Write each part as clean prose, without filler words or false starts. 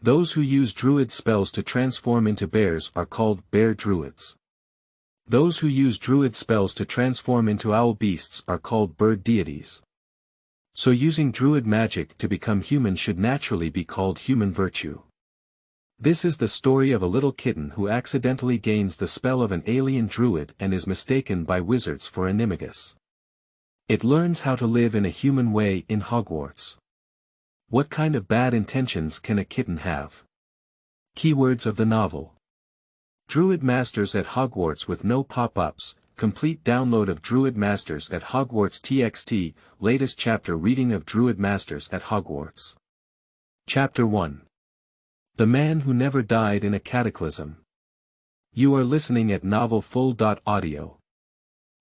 Those who use druid spells to transform into bears are called bear druids. Those who use druid spells to transform into owl beasts are called bird deities. So using druid magic to become human should naturally be called human virtue. This is the story of a little kitten who accidentally gains the spell of an alien druid and is mistaken by wizards for Animagus. It learns how to live in a human way in Hogwarts. What kind of bad intentions can a kitten have? Keywords of the novel. Druid Masters at Hogwarts with no pop-ups, complete download of Druid Masters at Hogwarts TXT, latest chapter reading of Druid Masters at Hogwarts. Chapter 1. The Man Who Never Died in a Cataclysm. You are listening at novelfull.audio.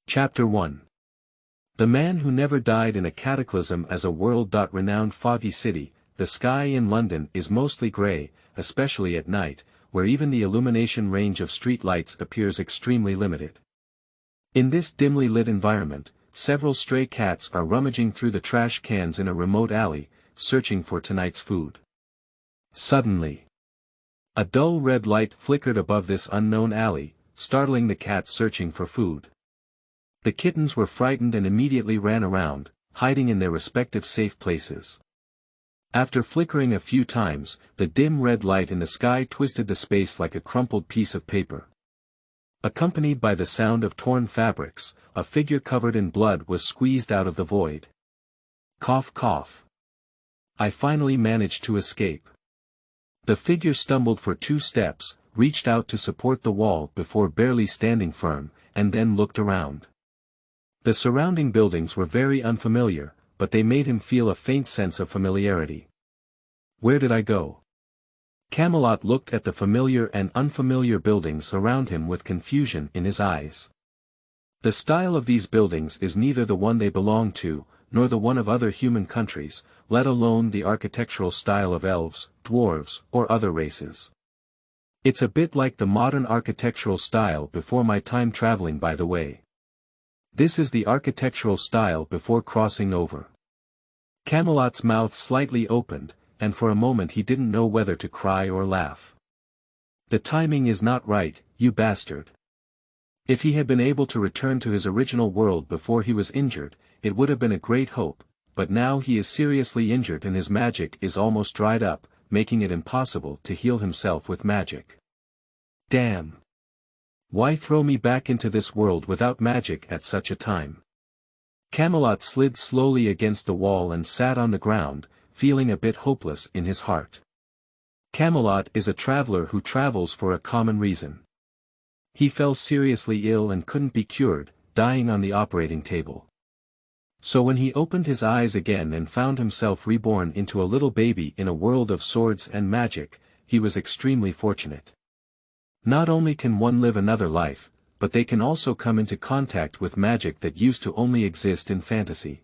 Chapter 1. The Man Who Never Died in a Cataclysm. As a world-renowned foggy city, the sky in London is mostly grey, especially at night, where even the illumination range of street lights appears extremely limited. In this dimly lit environment, several stray cats are rummaging through the trash cans in a remote alley, searching for tonight's food. Suddenly, a dull red light flickered above this unknown alley, startling the cats searching for food. The kittens were frightened and immediately ran around, hiding in their respective safe places. After flickering a few times, the dim red light in the sky twisted the space like a crumpled piece of paper. Accompanied by the sound of torn fabrics, a figure covered in blood was squeezed out of the void. Cough cough. I finally managed to escape. The figure stumbled for 2 steps, reached out to support the wall before barely standing firm, and then looked around. The surrounding buildings were very unfamiliar, but they made him feel a faint sense of familiarity. Where did I go? Camelot looked at the familiar and unfamiliar buildings around him with confusion in his eyes. The style of these buildings is neither the one they belong to, nor the one of other human countries, let alone the architectural style of elves, dwarves, or other races. It's a bit like the modern architectural style before my time traveling, by the way. This is the architectural style before crossing over. Camelot's mouth slightly opened, and for a moment he didn't know whether to cry or laugh. The timing is not right, you bastard. If he had been able to return to his original world before he was injured, it would have been a great hope, but now he is seriously injured and his magic is almost dried up, making it impossible to heal himself with magic. Damn. Why throw me back into this world without magic at such a time? Camelot slid slowly against the wall and sat on the ground, feeling a bit hopeless in his heart. Camelot is a traveler who travels for a common reason. He fell seriously ill and couldn't be cured, dying on the operating table. So when he opened his eyes again and found himself reborn into a little baby in a world of swords and magic, he was extremely fortunate. Not only can one live another life, but they can also come into contact with magic that used to only exist in fantasy.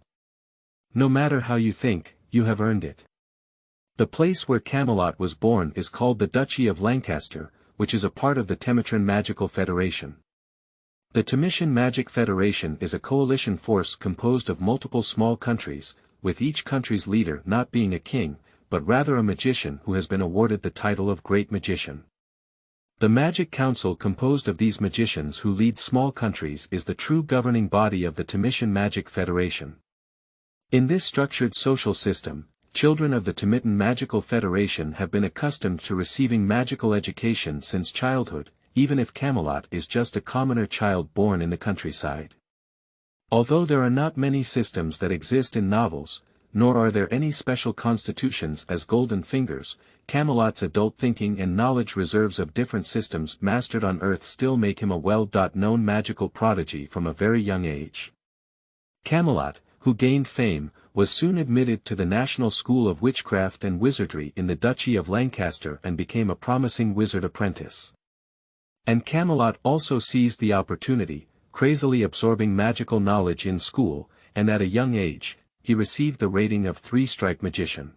No matter how you think, you have earned it. The place where Camelot was born is called the Duchy of Lancaster, which is a part of the Temitran Magical Federation. The Temitran Magic Federation is a coalition force composed of multiple small countries, with each country's leader not being a king, but rather a magician who has been awarded the title of Great Magician. The Magic Council, composed of these magicians who lead small countries, is the true governing body of the Temitran Magic Federation. In this structured social system, children of the Temitran Magical Federation have been accustomed to receiving magical education since childhood, even if Camelot is just a commoner child born in the countryside. Although there are not many systems that exist in novels, nor are there any special constitutions as Golden Fingers, Camelot's adult thinking and knowledge reserves of different systems mastered on Earth still make him a well-known magical prodigy from a very young age. Camelot, who gained fame, was soon admitted to the National School of Witchcraft and Wizardry in the Duchy of Lancaster and became a promising wizard apprentice. And Camelot also seized the opportunity, crazily absorbing magical knowledge in school, and at a young age, he received the rating of 3-strike magician.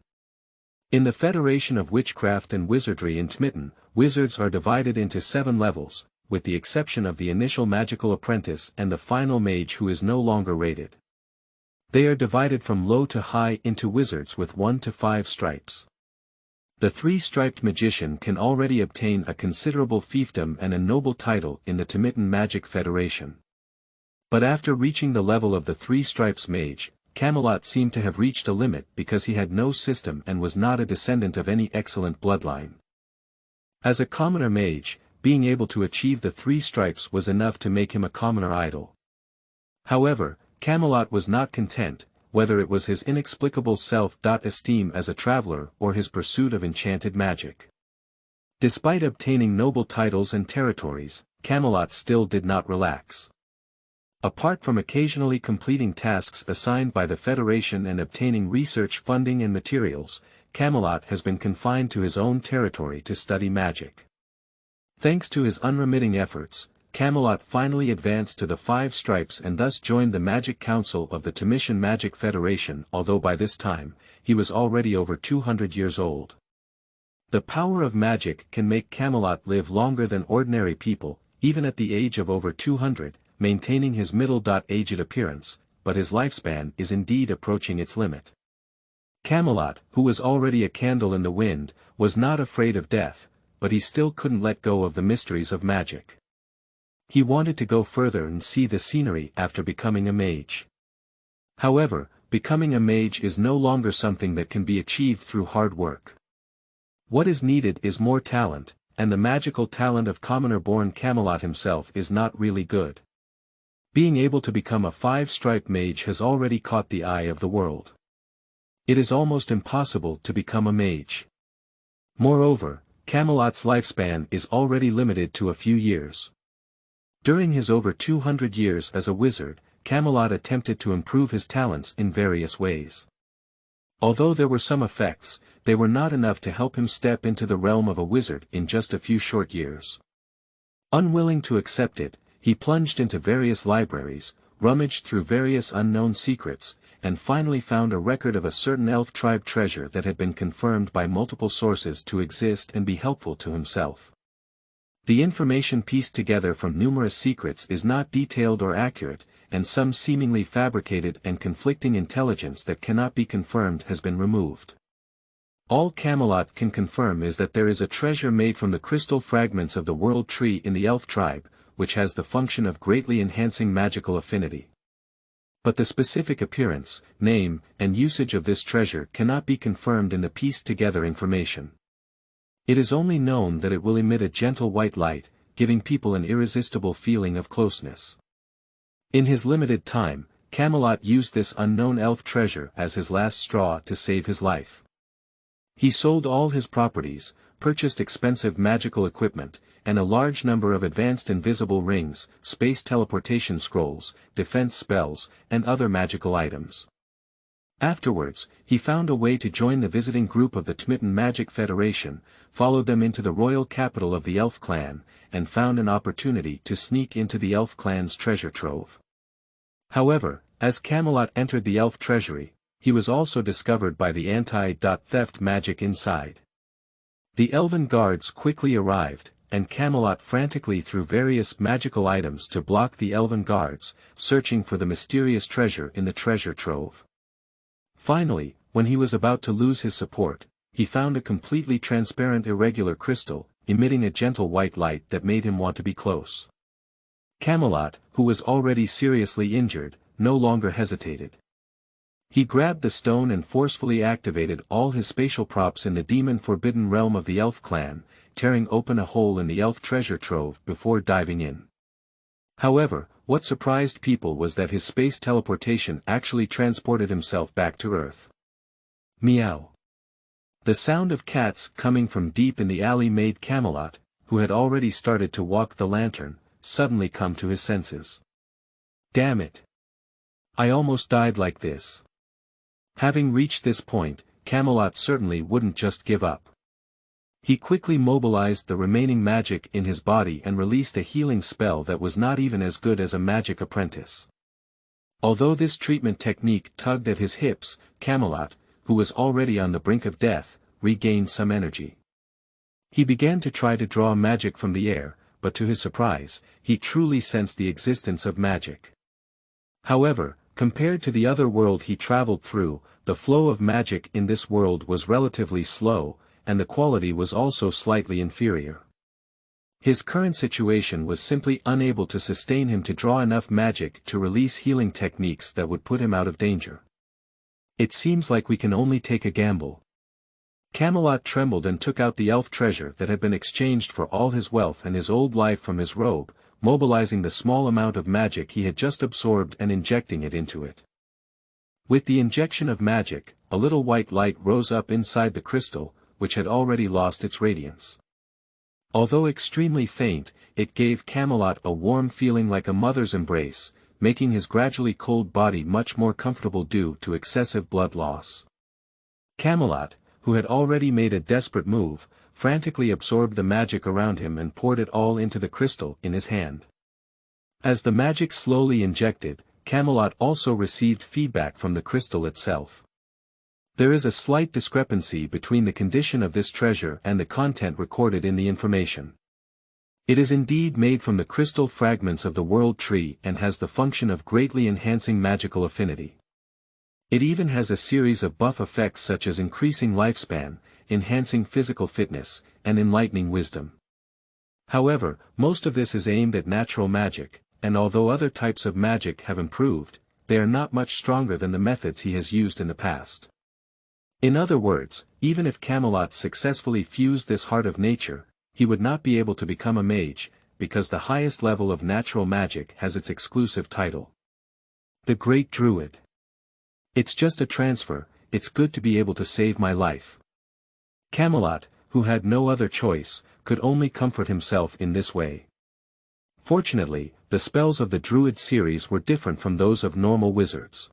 In the Federation of Witchcraft and Wizardry in Temitran, wizards are divided into 7 levels, with the exception of the initial magical apprentice and the final mage who is no longer rated. They are divided from low to high into wizards with 1 to 5 stripes. The three-striped magician can already obtain a considerable fiefdom and a noble title in the Timitan Magic Federation. But after reaching the level of the three stripes mage, Camelot seemed to have reached a limit because he had no system and was not a descendant of any excellent bloodline. As a commoner mage, being able to achieve the three stripes was enough to make him a commoner idol. However, Camelot was not content, whether it was his inexplicable self-esteem as a traveler or his pursuit of enchanted magic. Despite obtaining noble titles and territories, Camelot still did not relax. Apart from occasionally completing tasks assigned by the Federation and obtaining research funding and materials, Camelot has been confined to his own territory to study magic. Thanks to his unremitting efforts, Camelot finally advanced to the Five Stripes and thus joined the Magic Council of the Timitan Magic Federation, although by this time, he was already over 200 years old. The power of magic can make Camelot live longer than ordinary people, even at the age of over 200, maintaining his middle-aged appearance, but his lifespan is indeed approaching its limit. Camelot, who was already a candle in the wind, was not afraid of death, but he still couldn't let go of the mysteries of magic. He wanted to go further and see the scenery after becoming a mage. However, becoming a mage is no longer something that can be achieved through hard work. What is needed is more talent, and the magical talent of commoner-born Camelot himself is not really good. Being able to become a five-stripe mage has already caught the eye of the world. It is almost impossible to become a mage. Moreover, Camelot's lifespan is already limited to a few years. During his over 200 years as a wizard, Camelot attempted to improve his talents in various ways. Although there were some effects, they were not enough to help him step into the realm of a wizard in just a few short years. Unwilling to accept it, he plunged into various libraries, rummaged through various unknown secrets, and finally found a record of a certain elf tribe treasure that had been confirmed by multiple sources to exist and be helpful to himself. The information pieced together from numerous secrets is not detailed or accurate, and some seemingly fabricated and conflicting intelligence that cannot be confirmed has been removed. All Camelot can confirm is that there is a treasure made from the crystal fragments of the world tree in the elf tribe, which has the function of greatly enhancing magical affinity. But the specific appearance, name, and usage of this treasure cannot be confirmed in the pieced-together information. It is only known that it will emit a gentle white light, giving people an irresistible feeling of closeness. In his limited time, Camelot used this unknown elf treasure as his last straw to save his life. He sold all his properties, purchased expensive magical equipment, and a large number of advanced invisible rings, space teleportation scrolls, defense spells, and other magical items. Afterwards, he found a way to join the visiting group of the Timitan Magic Federation, followed them into the royal capital of the Elf clan, and found an opportunity to sneak into the Elf clan's treasure trove. However, as Camelot entered the Elf treasury, he was also discovered by the anti-theft magic inside. The elven guards quickly arrived, and Camelot frantically threw various magical items to block the elven guards, searching for the mysterious treasure in the treasure trove. Finally, when he was about to lose his support, he found a completely transparent irregular crystal, emitting a gentle white light that made him want to be close. Camelot, who was already seriously injured, no longer hesitated. He grabbed the stone and forcefully activated all his spatial props in the demon-forbidden realm of the Elf clan, tearing open a hole in the elf treasure trove before diving in. However, what surprised people was that his space teleportation actually transported himself back to Earth. Meow. The sound of cats coming from deep in the alley made Camelot, who had already started to walk the lantern, suddenly come to his senses. Damn it! I almost died like this. Having reached this point, Camelot certainly wouldn't just give up. He quickly mobilized the remaining magic in his body and released a healing spell that was not even as good as a magic apprentice. Although this treatment technique tugged at his hips, Camelot, who was already on the brink of death, regained some energy. He began to try to draw magic from the air, but to his surprise, he truly sensed the existence of magic. However, compared to the other world he traveled through, the flow of magic in this world was relatively slow, and the quality was also slightly inferior. His current situation was simply unable to sustain him to draw enough magic to release healing techniques that would put him out of danger. It seems like we can only take a gamble. Camelot trembled and took out the elf treasure that had been exchanged for all his wealth and his old life from his robe, mobilizing the small amount of magic he had just absorbed and injecting it into it. With the injection of magic, a little white light rose up inside the crystal, which had already lost its radiance. Although extremely faint, it gave Camelot a warm feeling like a mother's embrace, making his gradually cold body much more comfortable due to excessive blood loss. Camelot, who had already made a desperate move, frantically absorbed the magic around him and poured it all into the crystal in his hand. As the magic slowly injected, Camelot also received feedback from the crystal itself. There is a slight discrepancy between the condition of this treasure and the content recorded in the information. It is indeed made from the crystal fragments of the world tree and has the function of greatly enhancing magical affinity. It even has a series of buff effects such as increasing lifespan, enhancing physical fitness, and enlightening wisdom. However, most of this is aimed at natural magic, and although other types of magic have improved, they are not much stronger than the methods he has used in the past. In other words, even if Camelot successfully fused this heart of nature, he would not be able to become a mage, because the highest level of natural magic has its exclusive title. The Great Druid. It's just a transfer, it's good to be able to save my life. Camelot, who had no other choice, could only comfort himself in this way. Fortunately, the spells of the Druid series were different from those of normal wizards.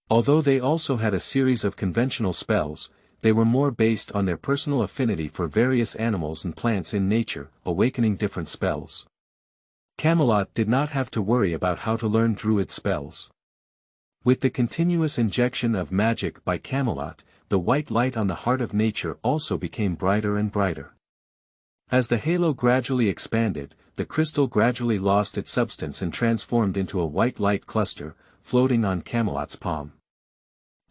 Although they also had a series of conventional spells, they were more based on their personal affinity for various animals and plants in nature, awakening different spells. Camelot did not have to worry about how to learn Druid spells. With the continuous injection of magic by Camelot, the white light on the heart of nature also became brighter and brighter. As the halo gradually expanded, the crystal gradually lost its substance and transformed into a white light cluster, floating on Camelot's palm.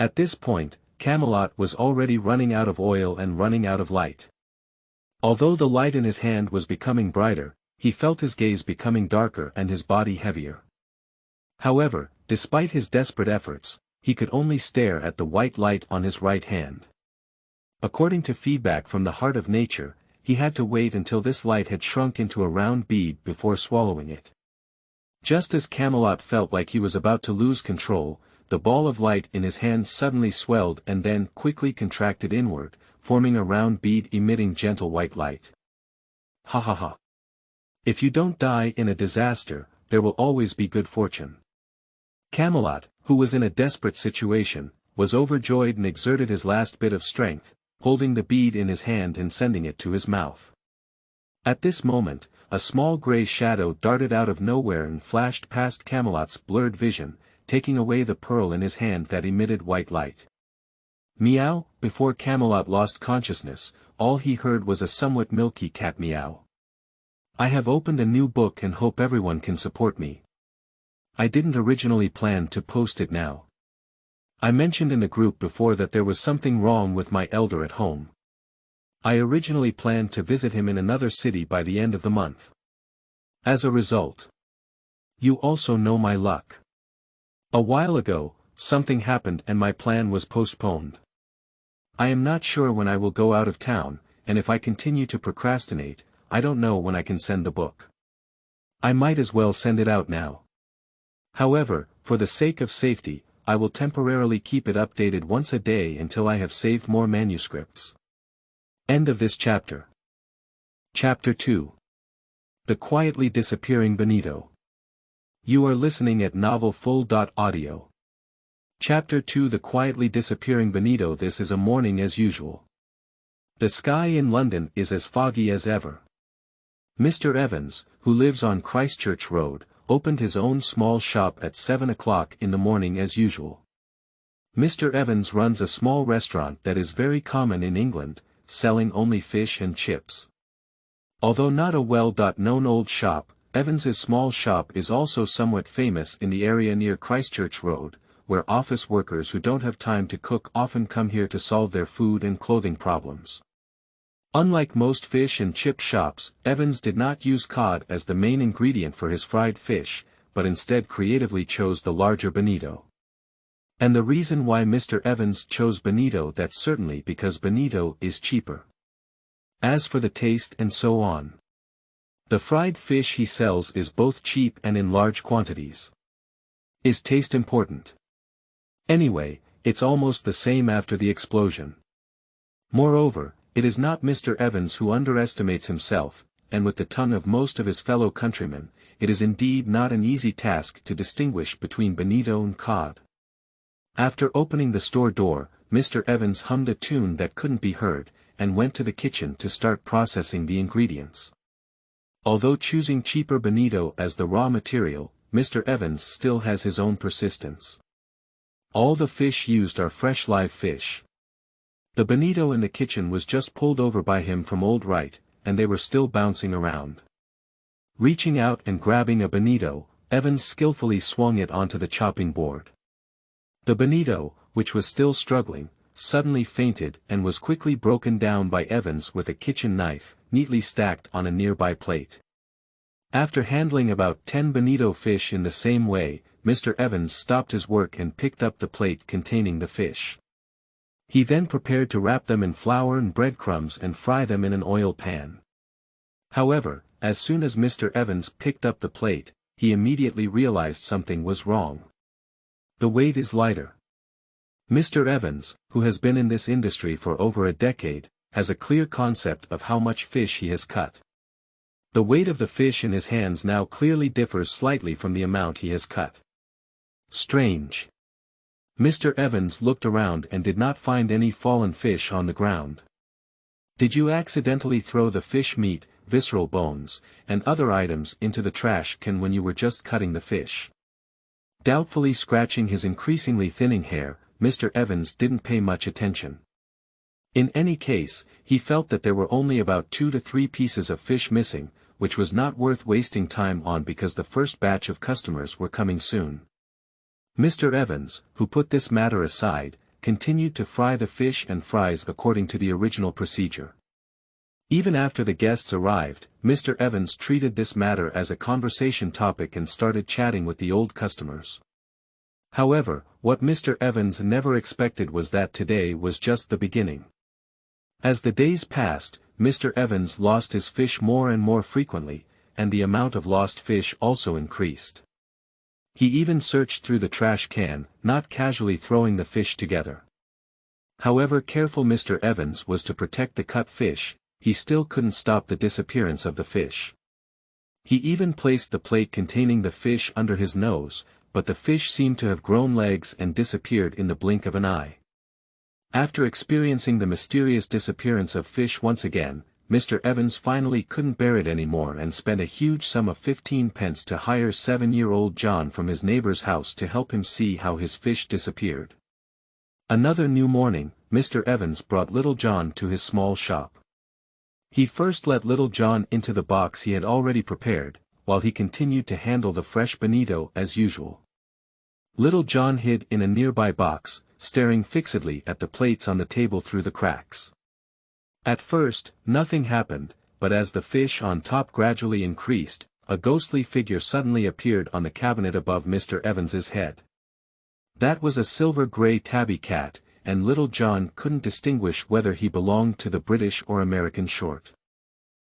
At this point, Camelot was already running out of oil and running out of light. Although the light in his hand was becoming brighter, he felt his gaze becoming darker and his body heavier. However, despite his desperate efforts, he could only stare at the white light on his right hand. According to feedback from the heart of nature, he had to wait until this light had shrunk into a round bead before swallowing it. Just as Camelot felt like he was about to lose control, the ball of light in his hand suddenly swelled and then quickly contracted inward, forming a round bead emitting gentle white light. Ha ha ha. If you don't die in a disaster, there will always be good fortune. Camelot, who was in a desperate situation, was overjoyed and exerted his last bit of strength, holding the bead in his hand and sending it to his mouth. At this moment, a small grey shadow darted out of nowhere and flashed past Camelot's blurred vision, taking away the pearl in his hand that emitted white light. Meow. Before Camelot lost consciousness, all he heard was a somewhat milky cat meow. I have opened a new book and hope everyone can support me. I didn't originally plan to post it now. I mentioned in the group before that there was something wrong with my elder at home. I originally planned to visit him in another city by the end of the month. As a result, you also know my luck. A while ago, something happened and my plan was postponed. I am not sure when I will go out of town, and if I continue to procrastinate, I don't know when I can send the book. I might as well send it out now. However, for the sake of safety, I will temporarily keep it updated once a day until I have saved more manuscripts. End of this chapter. Chapter 2. The Quietly Disappearing Bonito. You are listening at novelfull.audio. Chapter 2. The Quietly Disappearing Bonito. This is a morning as usual. The sky in London is as foggy as ever. Mr. Evans, who lives on Christchurch Road, opened his own small shop at 7 o'clock in the morning as usual. Mr. Evans runs a small restaurant that is very common in England, selling only fish and chips. Although not a well-known old shop, Evans's small shop is also somewhat famous in the area near Christchurch Road, where office workers who don't have time to cook often come here to solve their food and clothing problems. Unlike most fish and chip shops, Evans did not use cod as the main ingredient for his fried fish, but instead creatively chose the larger bonito. And the reason why Mr. Evans chose bonito, that's certainly because bonito is cheaper. As for the taste and so on, the fried fish he sells is both cheap and in large quantities. Is taste important? Anyway, it's almost the same after the explosion. Moreover, it is not Mr. Evans who underestimates himself, and with the tongue of most of his fellow countrymen, it is indeed not an easy task to distinguish between bonito and cod. After opening the store door, Mr. Evans hummed a tune that couldn't be heard, and went to the kitchen to start processing the ingredients. Although choosing cheaper bonito as the raw material, Mr. Evans still has his own persistence. All the fish used are fresh live fish. The bonito in the kitchen was just pulled over by him from Old Right, and they were still bouncing around. Reaching out and grabbing a bonito, Evans skillfully swung it onto the chopping board. The bonito, which was still struggling, suddenly fainted and was quickly broken down by Evans with a kitchen knife, neatly stacked on a nearby plate. After handling about 10 bonito fish in the same way, Mr. Evans stopped his work and picked up the plate containing the fish. He then prepared to wrap them in flour and breadcrumbs and fry them in an oil pan. However, as soon as Mr. Evans picked up the plate, he immediately realized something was wrong. The weight is lighter. Mr. Evans, who has been in this industry for over a decade, has a clear concept of how much fish he has cut. The weight of the fish in his hands now clearly differs slightly from the amount he has cut. Strange. Mr. Evans looked around and did not find any fallen fish on the ground. Did you accidentally throw the fish meat, visceral bones, and other items into the trash can when you were just cutting the fish? Doubtfully scratching his increasingly thinning hair, Mr. Evans didn't pay much attention. In any case, he felt that there were only about 2 to 3 pieces of fish missing, which was not worth wasting time on because the first batch of customers were coming soon. Mr. Evans, who put this matter aside, continued to fry the fish and fries according to the original procedure. Even after the guests arrived, Mr. Evans treated this matter as a conversation topic and started chatting with the old customers. However, what Mr. Evans never expected was that today was just the beginning. As the days passed, Mr. Evans lost his fish more and more frequently, and the amount of lost fish also increased. He even searched through the trash can, not casually throwing the fish together. However careful Mr. Evans was to protect the cut fish, he still couldn't stop the disappearance of the fish. He even placed the plate containing the fish under his nose, but the fish seemed to have grown legs and disappeared in the blink of an eye. After experiencing the mysterious disappearance of fish once again, Mr. Evans finally couldn't bear it anymore and spent a huge sum of 15 pence to hire 7-year-old John from his neighbor's house to help him see how his fish disappeared. Another new morning, Mr. Evans brought Little John to his small shop. He first let Little John into the box he had already prepared, while he continued to handle the fresh bonito as usual. Little John hid in a nearby box, staring fixedly at the plates on the table through the cracks. At first, nothing happened, but as the fish on top gradually increased, a ghostly figure suddenly appeared on the cabinet above Mr. Evans's head. That was a silver-gray tabby cat, and Little John couldn't distinguish whether he belonged to the British or American short.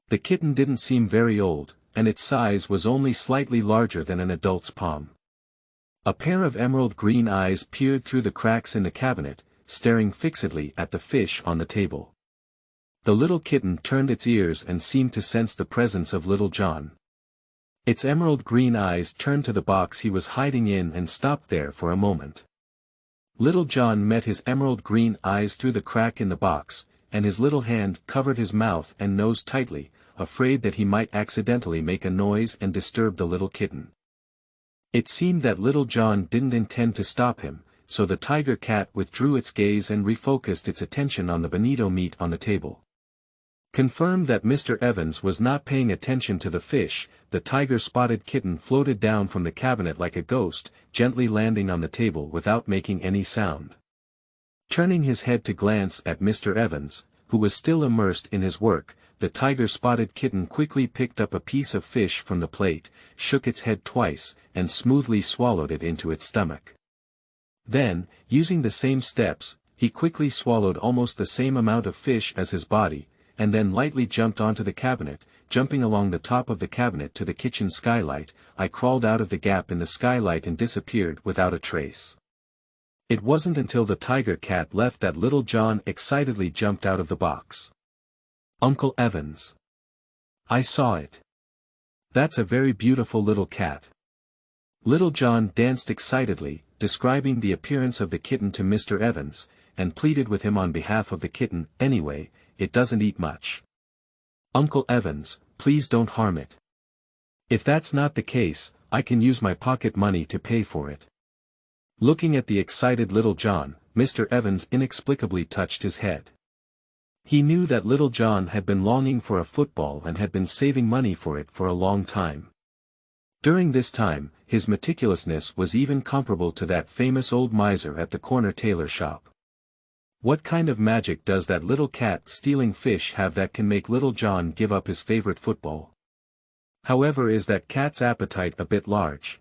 The kitten didn't seem very old, and its size was only slightly larger than an adult's palm. A pair of emerald green eyes peered through the cracks in the cabinet, staring fixedly at the fish on the table. The little kitten turned its ears and seemed to sense the presence of Little John. Its emerald green eyes turned to the box he was hiding in and stopped there for a moment. Little John met his emerald green eyes through the crack in the box, and his little hand covered his mouth and nose tightly, afraid that he might accidentally make a noise and disturb the little kitten. It seemed that Little John didn't intend to stop him, so the tiger cat withdrew its gaze and refocused its attention on the bonito meat on the table. Confirmed that Mr. Evans was not paying attention to the fish, the tiger-spotted kitten floated down from the cabinet like a ghost, gently landing on the table without making any sound. Turning his head to glance at Mr. Evans, who was still immersed in his work, the tiger-spotted kitten quickly picked up a piece of fish from the plate, shook its head twice, and smoothly swallowed it into its stomach. Then, using the same steps, he quickly swallowed almost the same amount of fish as his body, and then lightly jumped onto the cabinet. Jumping along the top of the cabinet to the kitchen skylight, I crawled out of the gap in the skylight and disappeared without a trace. It wasn't until the tiger cat left that Little John excitedly jumped out of the box. Uncle Evans. I saw it. That's a very beautiful little cat. Little John danced excitedly, describing the appearance of the kitten to Mr. Evans, and pleaded with him on behalf of the kitten. Anyway, it doesn't eat much. Uncle Evans, please don't harm it. If that's not the case, I can use my pocket money to pay for it. Looking at the excited Little John, Mr. Evans inexplicably touched his head. He knew that Little John had been longing for a football and had been saving money for it for a long time. During this time, his meticulousness was even comparable to that famous old miser at the corner tailor shop. What kind of magic does that little cat stealing fish have that can make Little John give up his favorite football? However, is that cat's appetite a bit large?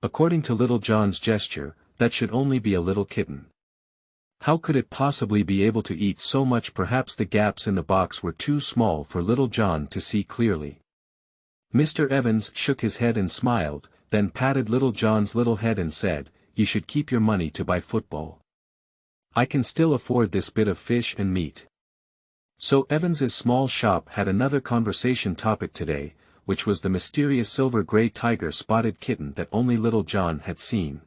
According to Little John's gesture, that should only be a little kitten. How could it possibly be able to eat so much? Perhaps the gaps in the box were too small for Little John to see clearly. Mr. Evans shook his head and smiled, then patted Little John's little head and said, "You should keep your money to buy football. I can still afford this bit of fish and meat." So Evans's small shop had another conversation topic today, which was the mysterious silver gray tiger-spotted kitten that only Little John had seen.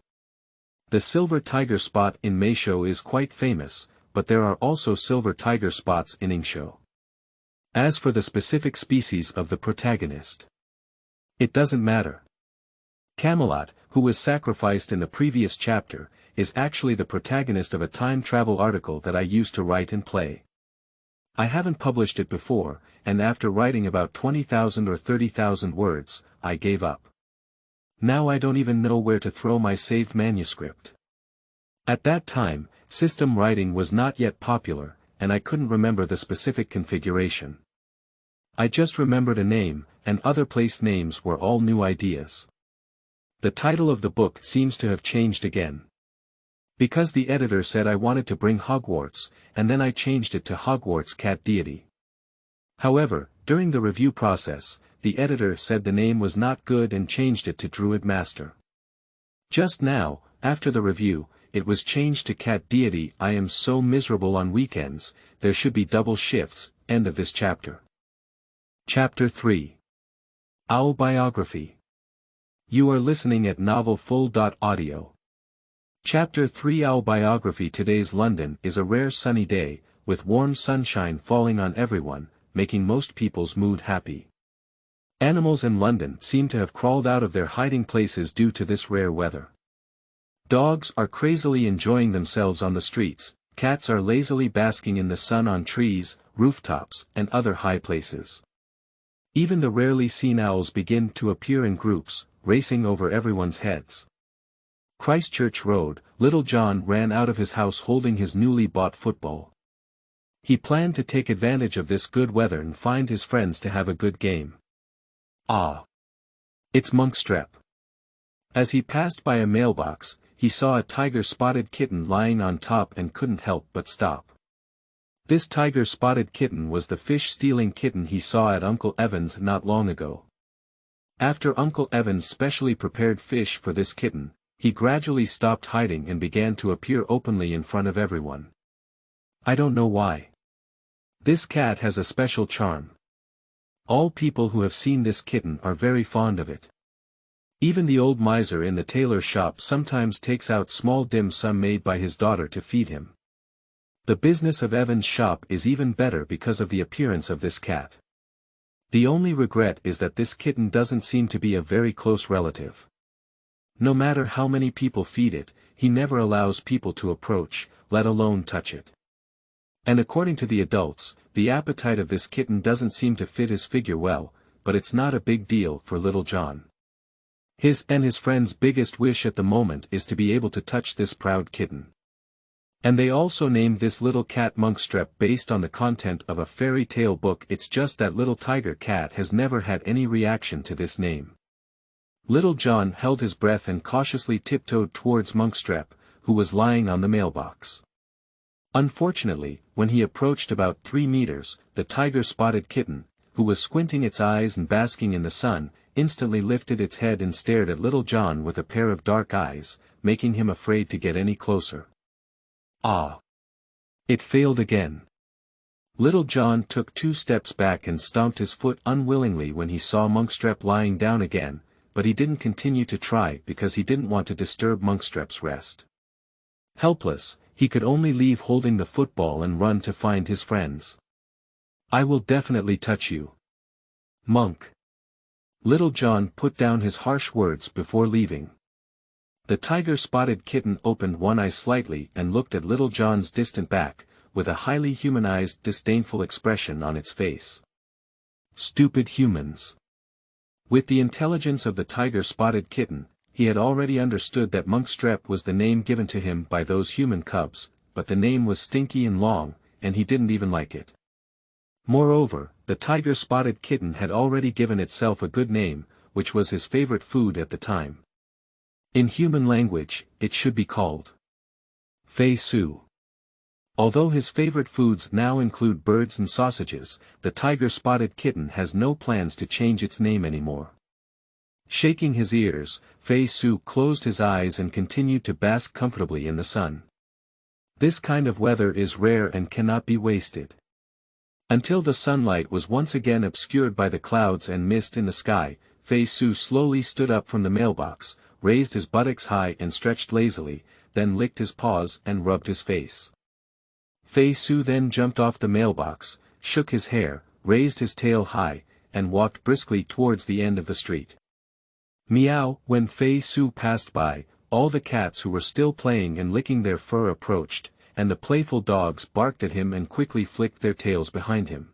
The silver tiger spot in Mayshow is quite famous, but there are also silver tiger spots in Ingshow. As for the specific species of the protagonist, it doesn't matter. Camelot, who was sacrificed in the previous chapter, is actually the protagonist of a time travel article that I used to write and play. I haven't published it before, and after writing about 20,000 or 30,000 words, I gave up. Now I don't even know where to throw my saved manuscript. At that time, system writing was not yet popular, and I couldn't remember the specific configuration. I just remembered a name, and other place names were all new ideas. The title of the book seems to have changed again. Because the editor said I wanted to bring Hogwarts, and then I changed it to Hogwarts Cat Deity. However, during the review process, the editor said the name was not good and changed it to Druid Master. Just now, after the review, it was changed to Cat Deity. I am so miserable on weekends, there should be double shifts. End of this chapter. Chapter 3. Owl Biography. You are listening at novelfull.audio. Chapter 3 Owl Biography. Today's London is a rare sunny day, with warm sunshine falling on everyone, making most people's mood happy. Animals in London seem to have crawled out of their hiding places due to this rare weather. Dogs are crazily enjoying themselves on the streets, cats are lazily basking in the sun on trees, rooftops, and other high places. Even the rarely seen owls begin to appear in groups, racing over everyone's heads. Christchurch Road, Little John ran out of his house holding his newly bought football. He planned to take advantage of this good weather and find his friends to have a good game. Ah! It's Monkstrap. As he passed by a mailbox, he saw a tiger-spotted kitten lying on top and couldn't help but stop. This tiger-spotted kitten was the fish-stealing kitten he saw at Uncle Evan's not long ago. After Uncle Evan's specially prepared fish for this kitten, he gradually stopped hiding and began to appear openly in front of everyone. I don't know why. This cat has a special charm. All people who have seen this kitten are very fond of it. Even the old miser in the tailor shop sometimes takes out small dim sum made by his daughter to feed him. The business of Evan's shop is even better because of the appearance of this cat. The only regret is that this kitten doesn't seem to be a very close relative. No matter how many people feed it, he never allows people to approach, let alone touch it. And according to the adults, the appetite of this kitten doesn't seem to fit his figure well, but it's not a big deal for Little John. His and his friend's biggest wish at the moment is to be able to touch this proud kitten. And they also named this little cat Monkstrep based on the content of a fairy tale book. It's just that little tiger cat has never had any reaction to this name. Little John held his breath and cautiously tiptoed towards Monkstrep, who was lying on the mailbox. Unfortunately, when he approached about 3 meters, the tiger-spotted kitten, who was squinting its eyes and basking in the sun, instantly lifted its head and stared at Little John with a pair of dark eyes, making him afraid to get any closer. Ah! It failed again. Little John took 2 steps back and stomped his foot unwillingly when he saw Monkstrep lying down again, but he didn't continue to try because he didn't want to disturb Monkstrep's rest. Helpless, he could only leave holding the football and run to find his friends. "I will definitely touch you, Monk." Little John put down his harsh words before leaving. The tiger-spotted kitten opened one eye slightly and looked at Little John's distant back, with a highly humanized disdainful expression on its face. Stupid humans. With the intelligence of the tiger-spotted kitten, he had already understood that Monkstrep was the name given to him by those human cubs, but the name was stinky and long, and he didn't even like it. Moreover, the tiger-spotted kitten had already given itself a good name, which was his favorite food at the time. In human language, it should be called Fei Su. Although his favorite foods now include birds and sausages, the tiger-spotted kitten has no plans to change its name anymore. Shaking his ears, Fei Su closed his eyes and continued to bask comfortably in the sun. This kind of weather is rare and cannot be wasted. Until the sunlight was once again obscured by the clouds and mist in the sky, Fei Su slowly stood up from the mailbox, raised his buttocks high and stretched lazily, then licked his paws and rubbed his face. Fei Su then jumped off the mailbox, shook his hair, raised his tail high, and walked briskly towards the end of the street. Meow. When Fei Su passed by, all the cats who were still playing and licking their fur approached, and the playful dogs barked at him and quickly flicked their tails behind him.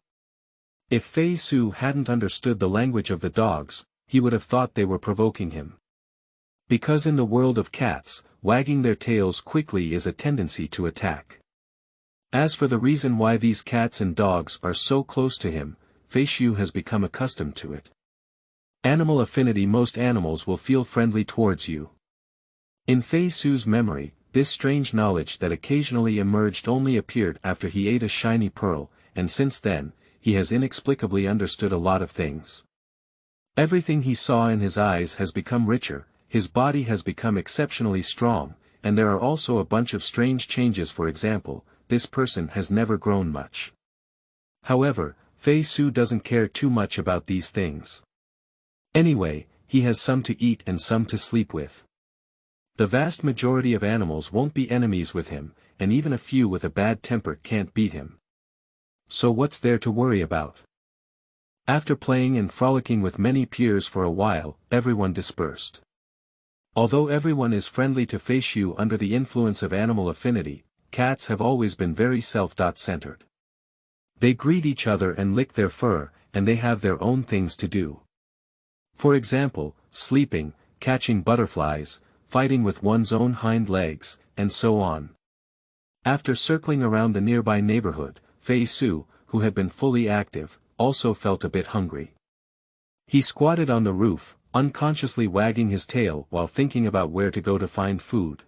If Fei Su hadn't understood the language of the dogs, he would have thought they were provoking him. Because in the world of cats, wagging their tails quickly is a tendency to attack. As for the reason why these cats and dogs are so close to him, Fei Su has become accustomed to it. Animal affinity. Most animals will feel friendly towards you. In Fei Su's memory, this strange knowledge that occasionally emerged only appeared after he ate a shiny pearl, and since then, he has inexplicably understood a lot of things. Everything he saw in his eyes has become richer, his body has become exceptionally strong, and there are also a bunch of strange changes. For example, this person has never grown much. However, Fei Su doesn't care too much about these things. Anyway, he has some to eat and some to sleep with. The vast majority of animals won't be enemies with him, and even a few with a bad temper can't beat him. So what's there to worry about? After playing and frolicking with many peers for a while, everyone dispersed. Although everyone is friendly to Fei Su under the influence of animal affinity, cats have always been very self-centered. They greet each other and lick their fur, and they have their own things to do. For example, sleeping, catching butterflies, fighting with one's own hind legs, and so on. After circling around the nearby neighborhood, Fei Su, who had been fully active, also felt a bit hungry. He squatted on the roof, unconsciously wagging his tail while thinking about where to go to find food.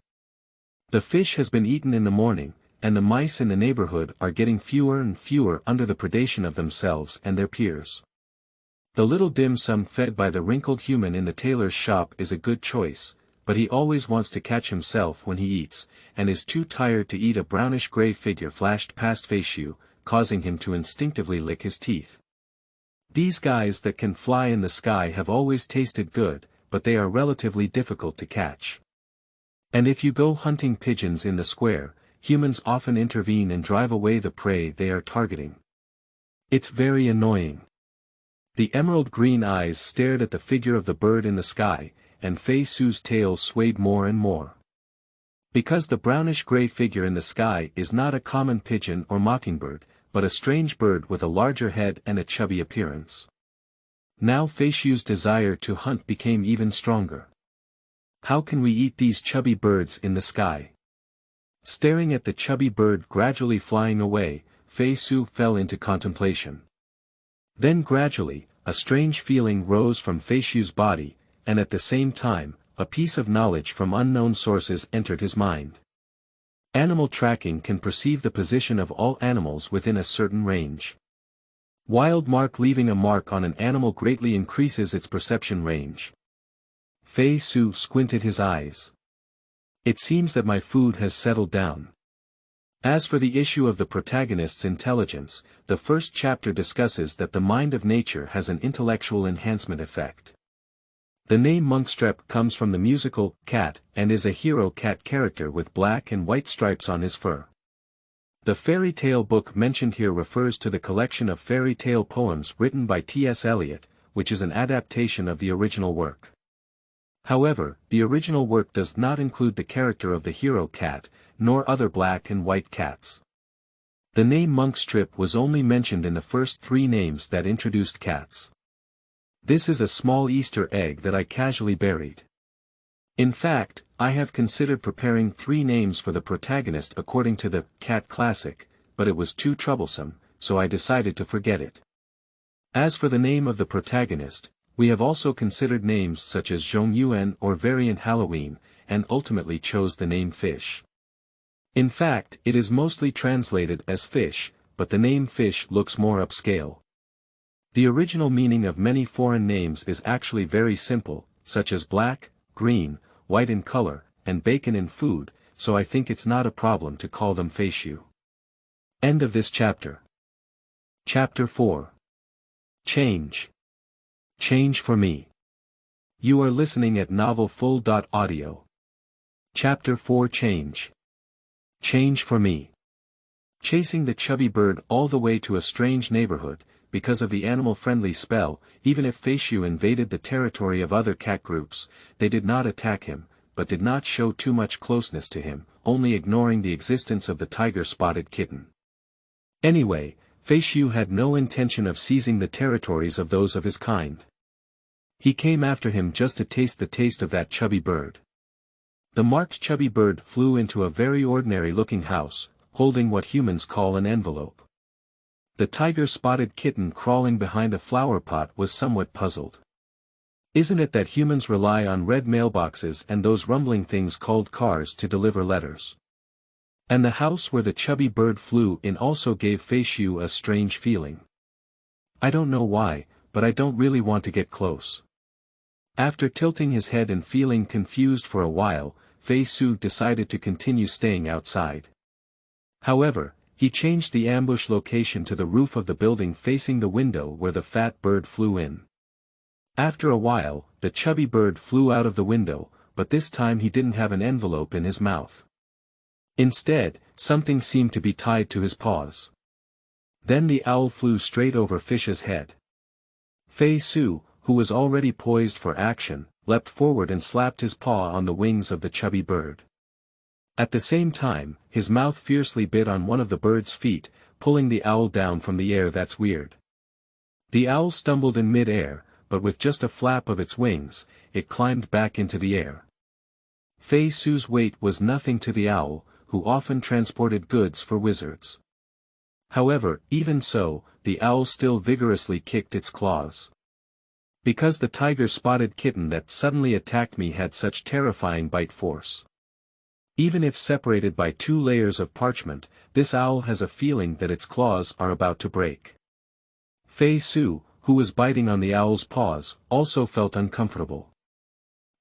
The fish has been eaten in the morning, and the mice in the neighborhood are getting fewer and fewer under the predation of themselves and their peers. The little dim sum fed by the wrinkled human in the tailor's shop is a good choice, but he always wants to catch himself when he eats, and is too tired to eat. A brownish-gray figure flashed past Fei Su, causing him to instinctively lick his teeth. These guys that can fly in the sky have always tasted good, but they are relatively difficult to catch. And if you go hunting pigeons in the square, humans often intervene and drive away the prey they are targeting. It's very annoying. The emerald green eyes stared at the figure of the bird in the sky, and Fei Su's tail swayed more and more. Because the brownish-gray figure in the sky is not a common pigeon or mockingbird, but a strange bird with a larger head and a chubby appearance. Now Fei Su's desire to hunt became even stronger. How can we eat these chubby birds in the sky? Staring at the chubby bird gradually flying away, Fei Su fell into contemplation. Then gradually, a strange feeling rose from Fei Su's body, and at the same time, a piece of knowledge from unknown sources entered his mind. Animal tracking can perceive the position of all animals within a certain range. Wild mark leaving a mark on an animal greatly increases its perception range. Fei Su squinted his eyes. It seems that my food has settled down. As for the issue of the protagonist's intelligence, the first chapter discusses that the mind of nature has an intellectual enhancement effect. The name Monkstrep comes from the musical Cat and is a hero cat character with black and white stripes on his fur. The fairy tale book mentioned here refers to the collection of fairy tale poems written by T.S. Eliot, which is an adaptation of the original work. However, the original work does not include the character of the hero cat, nor other black and white cats. The name Monkstrip was only mentioned in the first 3 names that introduced cats. This is a small Easter egg that I casually buried. In fact, I have considered preparing 3 names for the protagonist according to the Cat Classic, but it was too troublesome, so I decided to forget it. As for the name of the protagonist, we have also considered names such as Zhongyuan or Variant Halloween, and ultimately chose the name Fish. In fact, it is mostly translated as fish, but the name Fish looks more upscale. The original meaning of many foreign names is actually very simple, such as black, green, white in color, and bacon in food, so I think it's not a problem to call them Fei Su. End of this chapter. Chapter 4. Change. Change for me. You are listening at novelfull.audio. Chapter 4 Change. Change for me. Chasing the chubby bird all the way to a strange neighborhood, because of the animal-friendly spell, even if Fei Su invaded the territory of other cat groups, they did not attack him, but did not show too much closeness to him, only ignoring the existence of the tiger-spotted kitten. Anyway, Fei Su had no intention of seizing the territories of those of his kind. He came after him just to taste the taste of that chubby bird. The marked chubby bird flew into a very ordinary-looking house, holding what humans call an envelope. The tiger-spotted kitten crawling behind a flower pot was somewhat puzzled. Isn't it that humans rely on red mailboxes and those rumbling things called cars to deliver letters? And the house where the chubby bird flew in also gave Fei Su a strange feeling. I don't know why, but I don't really want to get close. After tilting his head and feeling confused for a while, Fei Su decided to continue staying outside. However, he changed the ambush location to the roof of the building facing the window where the fat bird flew in. After a while, the chubby bird flew out of the window, but this time he didn't have an envelope in his mouth. Instead, something seemed to be tied to his paws. Then the owl flew straight over Fish's head. Fei Su, who was already poised for action, leapt forward and slapped his paw on the wings of the chubby bird. At the same time, his mouth fiercely bit on one of the bird's feet, pulling the owl down from the air. That's weird. The owl stumbled in mid-air, but with just a flap of its wings, it climbed back into the air. Fei Su's weight was nothing to the owl, who often transported goods for wizards. However, even so, the owl still vigorously kicked its claws. Because the tiger-spotted kitten that suddenly attacked me had such terrifying bite force. Even if separated by 2 layers of parchment, this owl has a feeling that its claws are about to break. Fei Su, who was biting on the owl's paws, also felt uncomfortable.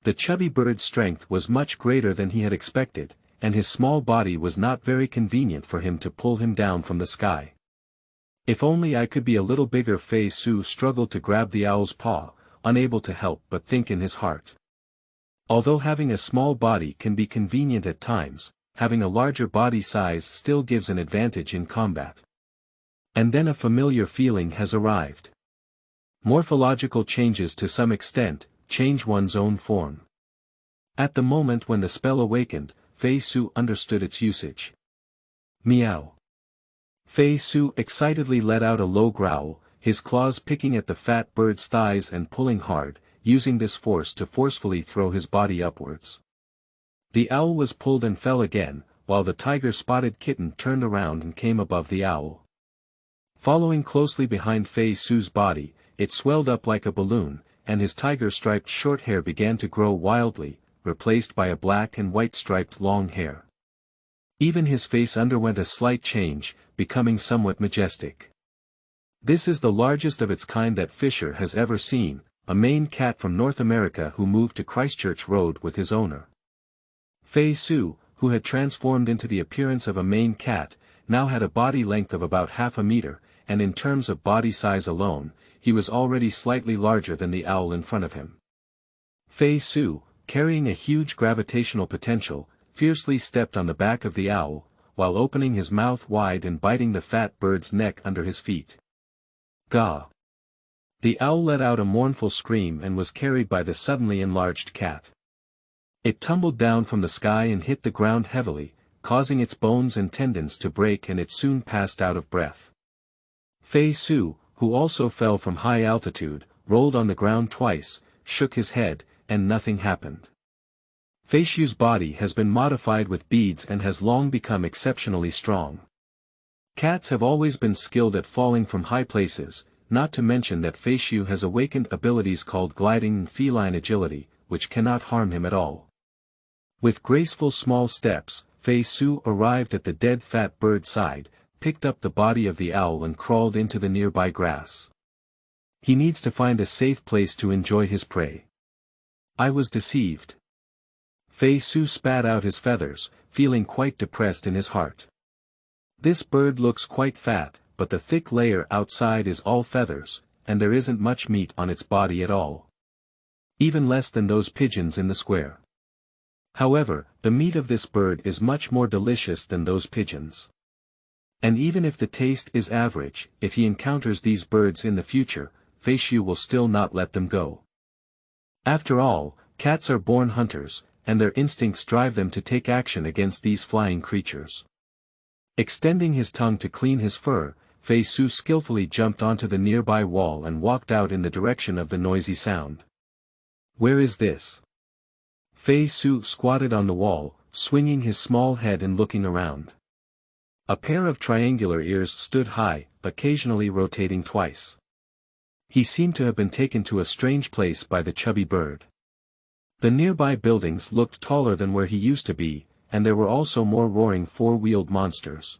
The chubby bird's strength was much greater than he had expected, and his small body was not very convenient for him to pull him down from the sky. If only I could be a little bigger. Fei Su struggled to grab the owl's paw, unable to help but think in his heart. Although having a small body can be convenient at times, having a larger body size still gives an advantage in combat. And then a familiar feeling has arrived. Morphological changes to some extent, change one's own form. At the moment when the spell awakened, Fei Su understood its usage. Meow. Fei Su excitedly let out a low growl, his claws picking at the fat bird's thighs and pulling hard, using this force to forcefully throw his body upwards. The owl was pulled and fell again, while the tiger-spotted kitten turned around and came above the owl. Following closely behind Fei Su's body, it swelled up like a balloon, and his tiger-striped short hair began to grow wildly, replaced by a black and white striped long hair. Even his face underwent a slight change, becoming somewhat majestic. This is the largest of its kind that Fisher has ever seen, a Maine cat from North America who moved to Christchurch Road with his owner. Fei Su, who had transformed into the appearance of a Maine cat, now had a body length of about half a meter, and in terms of body size alone, he was already slightly larger than the owl in front of him. Fei Su, carrying a huge gravitational potential, fiercely stepped on the back of the owl, while opening his mouth wide and biting the fat bird's neck under his feet. Gah! The owl let out a mournful scream and was carried by the suddenly enlarged cat. It tumbled down from the sky and hit the ground heavily, causing its bones and tendons to break, and it soon passed out of breath. Fei Su, who also fell from high altitude, rolled on the ground twice, shook his head, and nothing happened. Fei Su's body has been modified with beads and has long become exceptionally strong. Cats have always been skilled at falling from high places, not to mention that Fei Su has awakened abilities called gliding and feline agility, which cannot harm him at all. With graceful small steps, Fei Su arrived at the dead fat bird's side, picked up the body of the owl and crawled into the nearby grass. He needs to find a safe place to enjoy his prey. I was deceived. Fei Su spat out his feathers, feeling quite depressed in his heart. This bird looks quite fat, but the thick layer outside is all feathers, and there isn't much meat on its body at all. Even less than those pigeons in the square. However, the meat of this bird is much more delicious than those pigeons. And even if the taste is average, if he encounters these birds in the future, Fei Su will still not let them go. After all, cats are born hunters, and their instincts drive them to take action against these flying creatures. Extending his tongue to clean his fur, Fei Su skillfully jumped onto the nearby wall and walked out in the direction of the noisy sound. Where is this? Fei Su squatted on the wall, swinging his small head and looking around. A pair of triangular ears stood high, occasionally rotating twice. He seemed to have been taken to a strange place by the chubby bird. The nearby buildings looked taller than where he used to be, and there were also more roaring four-wheeled monsters.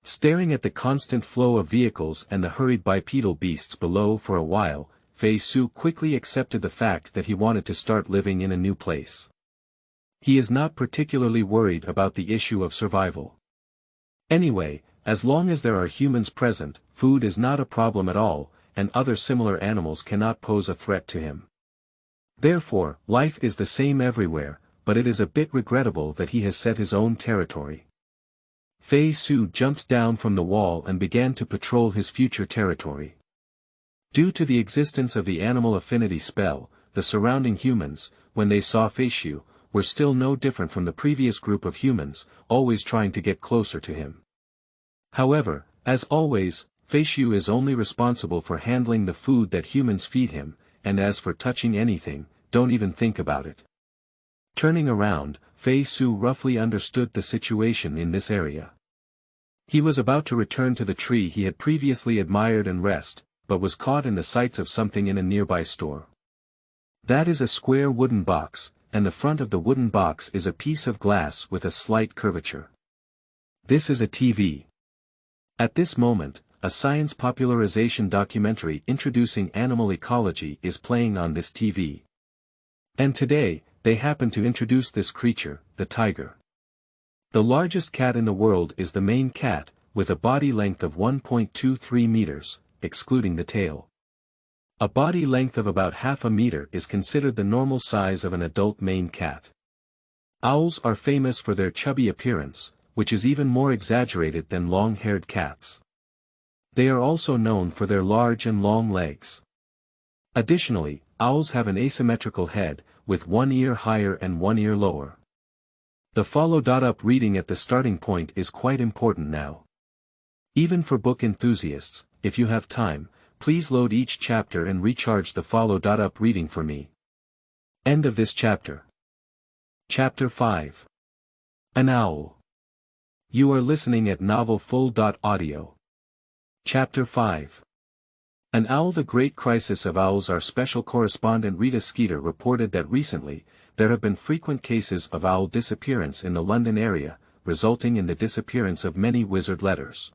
Staring at the constant flow of vehicles and the hurried bipedal beasts below for a while, Fei Su quickly accepted the fact that he wanted to start living in a new place. He is not particularly worried about the issue of survival. Anyway, as long as there are humans present, food is not a problem at all, and other similar animals cannot pose a threat to him. Therefore, life is the same everywhere, but it is a bit regrettable that he has set his own territory. Fei Su jumped down from the wall and began to patrol his future territory. Due to the existence of the animal affinity spell, the surrounding humans, when they saw Fei Su, were still no different from the previous group of humans, always trying to get closer to him. However, as always, Fei Su is only responsible for handling the food that humans feed him, and as for touching anything, don't even think about it. Turning around, Fei Su roughly understood the situation in this area. He was about to return to the tree he had previously admired and rest, but was caught in the sights of something in a nearby store. That is a square wooden box, and the front of the wooden box is a piece of glass with a slight curvature. This is a TV. At this moment, a science popularization documentary introducing animal ecology is playing on this TV. And today, they happen to introduce this creature, the tiger. The largest cat in the world is the Maine cat, with a body length of 1.23 meters, excluding the tail. A body length of about half a meter is considered the normal size of an adult Maine cat. Owls are famous for their chubby appearance, which is even more exaggerated than long-haired cats. They are also known for their large and long legs. Additionally, owls have an asymmetrical head, with one ear higher and one ear lower. The follow-up reading at the starting point is quite important now. Even for book enthusiasts, if you have time, please load each chapter and recharge the follow-up reading for me. End of this chapter. Chapter 5. An Owl. You are listening at novelfull.audio. Chapter 5. An Owl. The Great Crisis of Owls. Our special correspondent Rita Skeeter reported that recently, there have been frequent cases of owl disappearance in the London area, resulting in the disappearance of many wizard letters.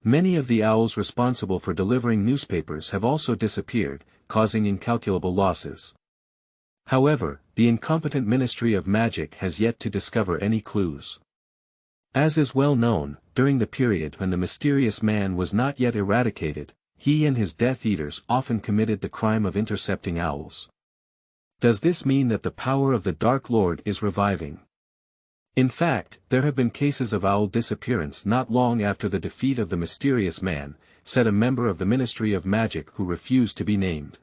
Many of the owls responsible for delivering newspapers have also disappeared, causing incalculable losses. However, the incompetent Ministry of Magic has yet to discover any clues. As is well known, during the period when the mysterious man was not yet eradicated, he and his Death Eaters often committed the crime of intercepting owls. Does this mean that the power of the Dark Lord is reviving? In fact, there have been cases of owl disappearance not long after the defeat of the mysterious man, said a member of the Ministry of Magic who refused to be named.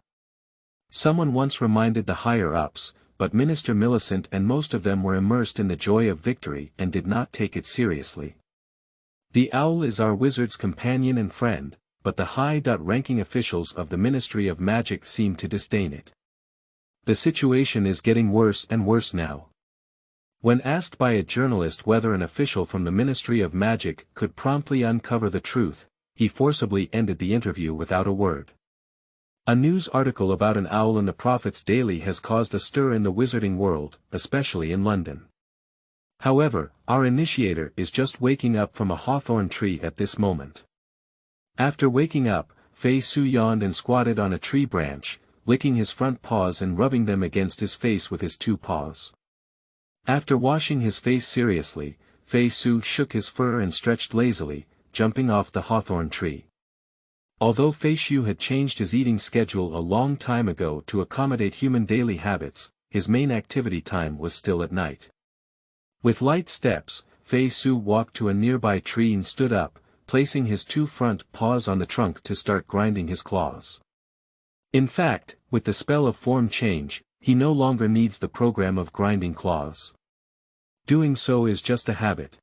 Someone once reminded the higher-ups, but Minister Millicent and most of them were immersed in the joy of victory and did not take it seriously. The owl is our wizard's companion and friend, but the high-ranking officials of the Ministry of Magic seem to disdain it. The situation is getting worse and worse now. When asked by a journalist whether an official from the Ministry of Magic could promptly uncover the truth, he forcibly ended the interview without a word. A news article about an owl in the Prophet's Daily has caused a stir in the wizarding world, especially in London. However, our initiator is just waking up from a hawthorn tree at this moment. After waking up, Fei Su yawned and squatted on a tree branch, licking his front paws and rubbing them against his face with his two paws. After washing his face seriously, Fei Su shook his fur and stretched lazily, jumping off the hawthorn tree. Although Fei Su had changed his eating schedule a long time ago to accommodate human daily habits, his main activity time was still at night. With light steps, Fei Su walked to a nearby tree and stood up, placing his two front paws on the trunk to start grinding his claws. In fact, with the spell of form change, he no longer needs the program of grinding claws. Doing so is just a habit.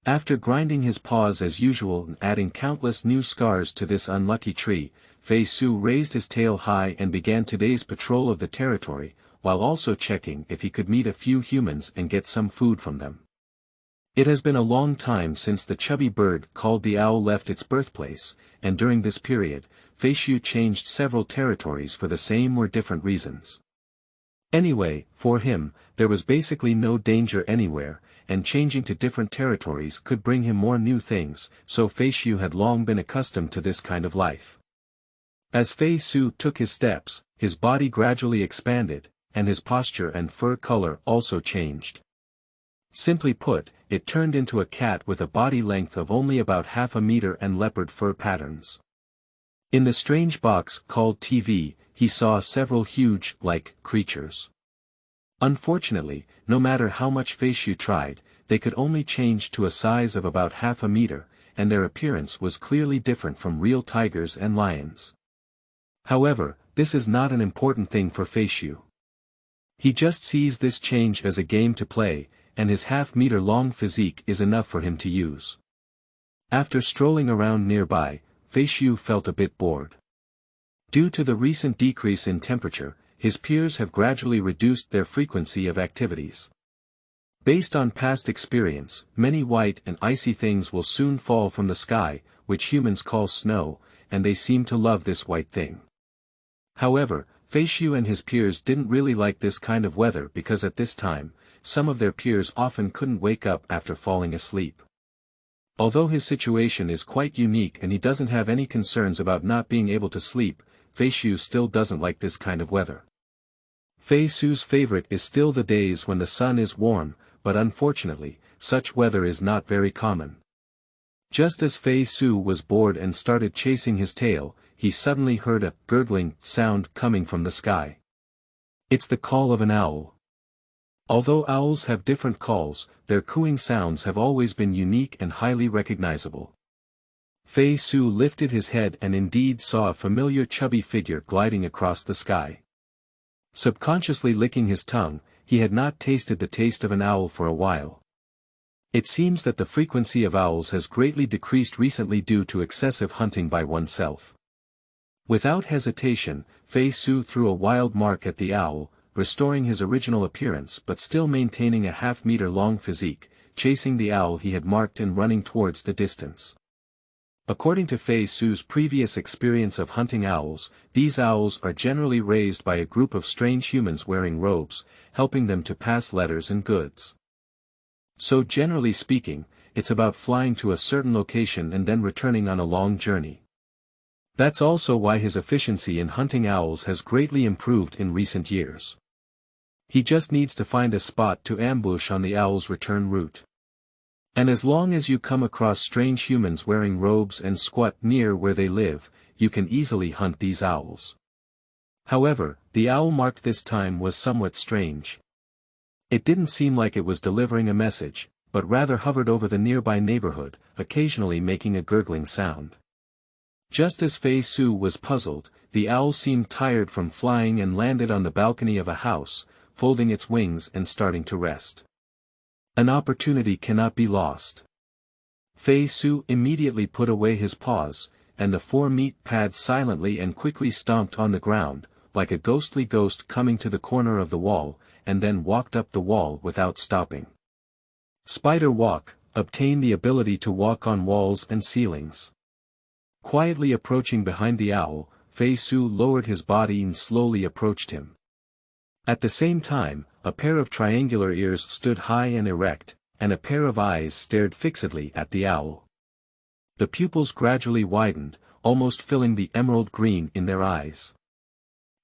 After grinding his paws as usual and adding countless new scars to this unlucky tree, Fei Su raised his tail high and began today's patrol of the territory, while also checking if he could meet a few humans and get some food from them. It has been a long time since the chubby bird called the owl left its birthplace, and during this period, Fei Su changed several territories for the same or different reasons. Anyway, for him, there was basically no danger anywhere, and changing to different territories could bring him more new things, so Fei Su had long been accustomed to this kind of life. As Fei Su took his steps, his body gradually expanded, and his posture and fur color also changed. Simply put, it turned into a cat with a body length of only about half a meter and leopard fur patterns. In the strange box called TV, he saw several huge, creatures. Unfortunately, no matter how much Fei Su tried, they could only change to a size of about half a meter, and their appearance was clearly different from real tigers and lions. However, this is not an important thing for Fei Su. He just sees this change as a game to play, and his half-meter-long physique is enough for him to use. After strolling around nearby, Fei Su felt a bit bored. Due to the recent decrease in temperature, his peers have gradually reduced their frequency of activities. Based on past experience, many white and icy things will soon fall from the sky, which humans call snow, and they seem to love this white thing. However, Fei Su and his peers didn't really like this kind of weather because at this time, some of their peers often couldn't wake up after falling asleep. Although his situation is quite unique and he doesn't have any concerns about not being able to sleep, Fei Su still doesn't like this kind of weather. Fei Su's favorite is still the days when the sun is warm, but unfortunately, such weather is not very common. Just as Fei Su was bored and started chasing his tail, he suddenly heard a gurgling sound coming from the sky. It's the call of an owl. Although owls have different calls, their cooing sounds have always been unique and highly recognizable. Fei Su lifted his head and indeed saw a familiar chubby figure gliding across the sky. Subconsciously licking his tongue, he had not tasted the taste of an owl for a while. It seems that the frequency of owls has greatly decreased recently due to excessive hunting by oneself. Without hesitation, Fei Su threw a wild mark at the owl, restoring his original appearance but still maintaining a half-meter-long physique, chasing the owl he had marked and running towards the distance. According to Fei Su's previous experience of hunting owls, these owls are generally raised by a group of strange humans wearing robes, helping them to pass letters and goods. So generally speaking, it's about flying to a certain location and then returning on a long journey. That's also why his efficiency in hunting owls has greatly improved in recent years. He just needs to find a spot to ambush on the owl's return route. And as long as you come across strange humans wearing robes and squat near where they live, you can easily hunt these owls. However, the owl marked this time was somewhat strange. It didn't seem like it was delivering a message, but rather hovered over the nearby neighborhood, occasionally making a gurgling sound. Just as Fei Su was puzzled, the owl seemed tired from flying and landed on the balcony of a house, folding its wings and starting to rest. An opportunity cannot be lost. Fei Su immediately put away his paws, and the four-meat pad silently and quickly stomped on the ground, like a ghostly ghost coming to the corner of the wall, and then walked up the wall without stopping. Spider walk, obtain the ability to walk on walls and ceilings. Quietly approaching behind the owl, Fei Su lowered his body and slowly approached him. At the same time, a pair of triangular ears stood high and erect, and a pair of eyes stared fixedly at the owl. The pupils gradually widened, almost filling the emerald green in their eyes.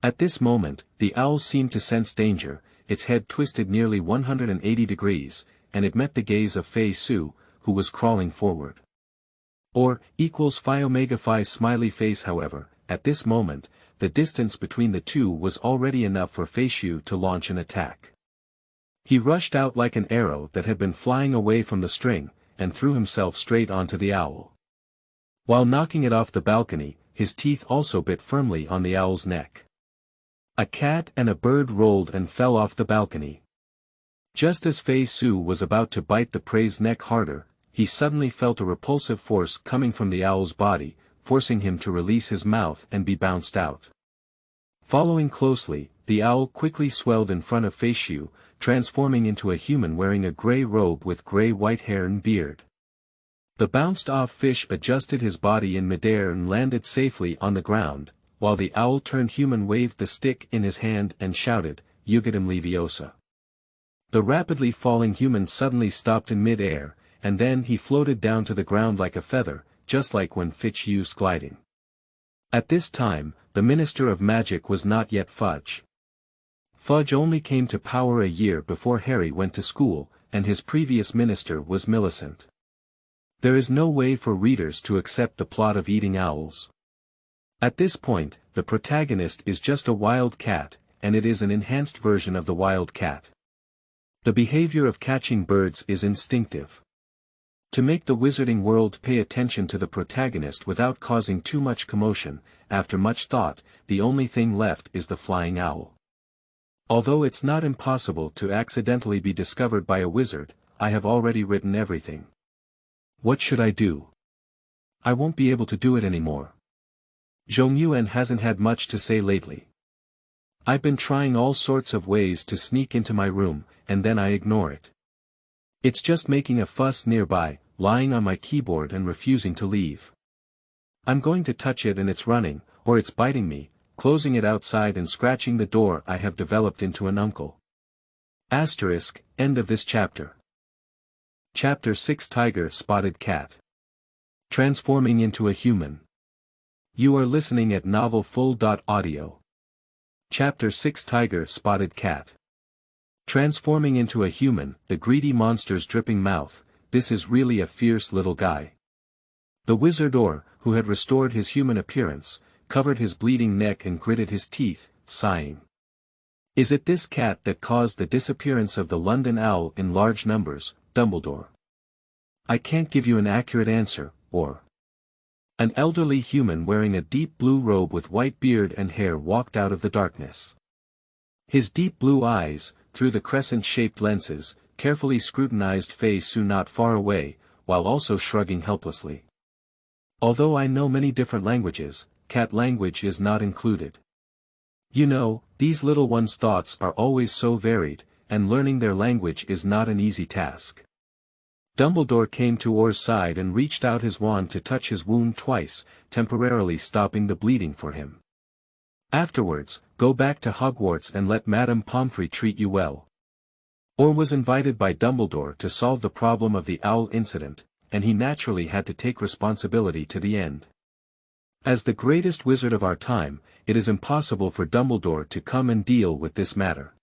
At this moment, the owl seemed to sense danger, its head twisted nearly 180 degrees, and it met the gaze of Fei Su, who was crawling forward. Or, equals phi omega phi smiley face. However, at this moment, the distance between the two was already enough for Fei Su to launch an attack. He rushed out like an arrow that had been flying away from the string, and threw himself straight onto the owl. While knocking it off the balcony, his teeth also bit firmly on the owl's neck. A cat and a bird rolled and fell off the balcony. Just as Fei Su was about to bite the prey's neck harder, he suddenly felt a repulsive force coming from the owl's body, forcing him to release his mouth and be bounced out. Following closely, the owl quickly swelled in front of Fei Su, transforming into a human wearing a gray robe with gray-white hair and beard. The bounced-off fish adjusted his body in midair and landed safely on the ground, while the owl-turned-human waved the stick in his hand and shouted, "Yugadam Leviosa." The rapidly falling human suddenly stopped in mid-air, and then he floated down to the ground like a feather, just like when Fitch used gliding. At this time, the Minister of Magic was not yet Fudge. Fudge only came to power a year before Harry went to school, and his previous minister was Millicent. There is no way for readers to accept the plot of Eating Owls. At this point, the protagonist is just a wild cat, and it is an enhanced version of the wild cat. The behavior of catching birds is instinctive. To make the wizarding world pay attention to the protagonist without causing too much commotion, after much thought, the only thing left is the flying owl. Although it's not impossible to accidentally be discovered by a wizard, I have already written everything. What should I do? I won't be able to do it anymore. Zhong Yuan hasn't had much to say lately. I've been trying all sorts of ways to sneak into my room, and then I ignore it. It's just making a fuss nearby, lying on my keyboard and refusing to leave. I'm going to touch it and it's running, or it's biting me, closing it outside and scratching the door. I have developed into an uncle. Asterisk, end of this chapter. Chapter 6 Tiger Spotted Cat. Transforming into a human. You are listening at novelfull.audio. Chapter 6 Tiger Spotted Cat. Transforming into a human, the greedy monster's dripping mouth. This is really a fierce little guy. The wizardor, who had restored his human appearance, covered his bleeding neck and gritted his teeth, sighing. Is it this cat that caused the disappearance of the London owl in large numbers, Dumbledore? I can't give you an accurate answer, or... An elderly human wearing a deep blue robe with white beard and hair walked out of the darkness. His deep blue eyes, through the crescent-shaped lenses, carefully scrutinized Fei Su not far away, while also shrugging helplessly. Although I know many different languages, cat language is not included. You know, these little ones' thoughts are always so varied, and learning their language is not an easy task. Dumbledore came to Orr's side and reached out his wand to touch his wound twice, temporarily stopping the bleeding for him. Afterwards, go back to Hogwarts and let Madame Pomfrey treat you well. Orr was invited by Dumbledore to solve the problem of the owl incident, and he naturally had to take responsibility to the end. As the greatest wizard of our time, it is impossible for Dumbledore to come and deal with this matter.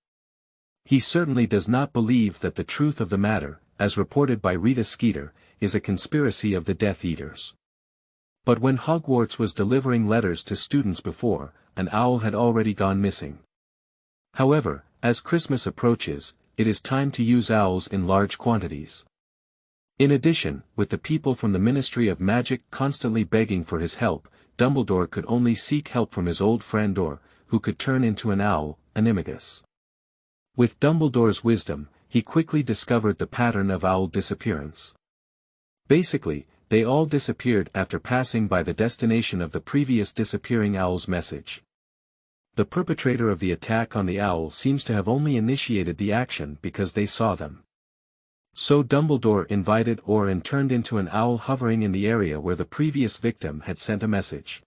He certainly does not believe that the truth of the matter, as reported by Rita Skeeter, is a conspiracy of the Death Eaters. But when Hogwarts was delivering letters to students before, an owl had already gone missing. However, as Christmas approaches, it is time to use owls in large quantities. In addition, with the people from the Ministry of Magic constantly begging for his help, Dumbledore could only seek help from his old friend Orr, who could turn into an owl, Animagus. With Dumbledore's wisdom, he quickly discovered the pattern of owl disappearance. Basically, they all disappeared after passing by the destination of the previous disappearing owl's message. The perpetrator of the attack on the owl seems to have only initiated the action because they saw them. So Dumbledore invited Orr and turned into an owl hovering in the area where the previous victim had sent a message.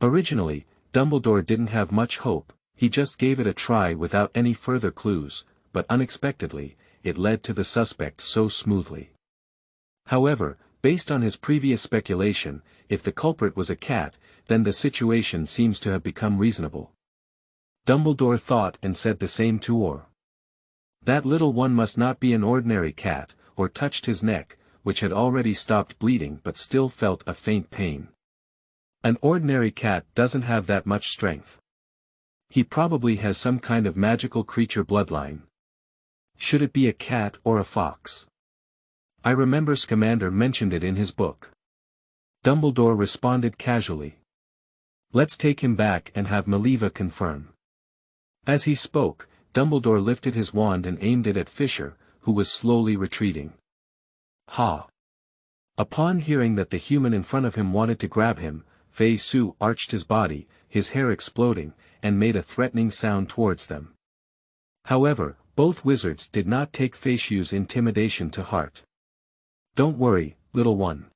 Originally, Dumbledore didn't have much hope, he just gave it a try without any further clues, but unexpectedly, it led to the suspect so smoothly. However, based on his previous speculation, if the culprit was a cat, then the situation seems to have become reasonable. Dumbledore thought and said the same to Orr. That little one must not be an ordinary cat, or touched his neck, which had already stopped bleeding but still felt a faint pain. An ordinary cat doesn't have that much strength. He probably has some kind of magical creature bloodline. Should it be a cat or a fox? I remember Scamander mentioned it in his book. Dumbledore responded casually. Let's take him back and have Maliva confirm. As he spoke, Dumbledore lifted his wand and aimed it at Fisher, who was slowly retreating. Ha! Upon hearing that the human in front of him wanted to grab him, Fei Su arched his body, his hair exploding, and made a threatening sound towards them. However, both wizards did not take Fei Su's intimidation to heart. Don't worry, little one.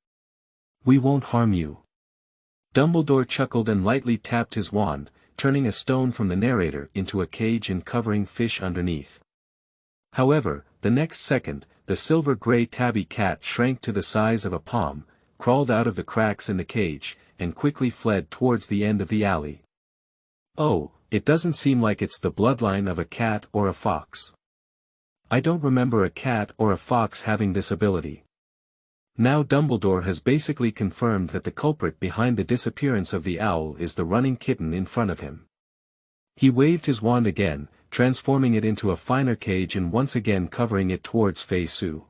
We won't harm you. Dumbledore chuckled and lightly tapped his wand, turning a stone from the narrator into a cage and covering Fish underneath. However, the next second, the silver-gray tabby cat shrank to the size of a palm, crawled out of the cracks in the cage, and quickly fled towards the end of the alley. Oh, it doesn't seem like it's the bloodline of a cat or a fox. I don't remember a cat or a fox having this ability. Now Dumbledore has basically confirmed that the culprit behind the disappearance of the owl is the running kitten in front of him. He waved his wand again, transforming it into a finer cage and once again covering it towards Fei Su.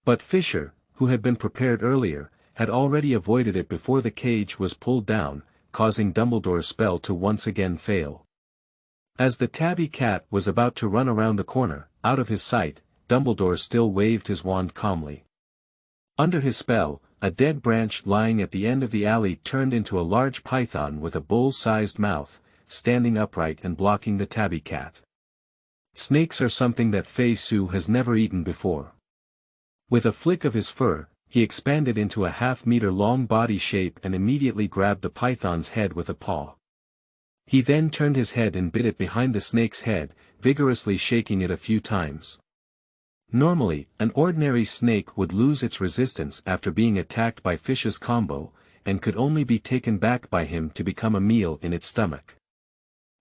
But Fisher, who had been prepared earlier, had already avoided it before the cage was pulled down, causing Dumbledore's spell to once again fail. As the tabby cat was about to run around the corner, out of his sight, Dumbledore still waved his wand calmly. Under his spell, a dead branch lying at the end of the alley turned into a large python with a bull-sized mouth, standing upright and blocking the tabby cat. Snakes are something that Fei Su has never eaten before. With a flick of his fur, he expanded into a half-meter-long body shape and immediately grabbed the python's head with a paw. He then turned his head and bit it behind the snake's head, vigorously shaking it a few times. Normally, an ordinary snake would lose its resistance after being attacked by Fish's combo, and could only be taken back by him to become a meal in its stomach.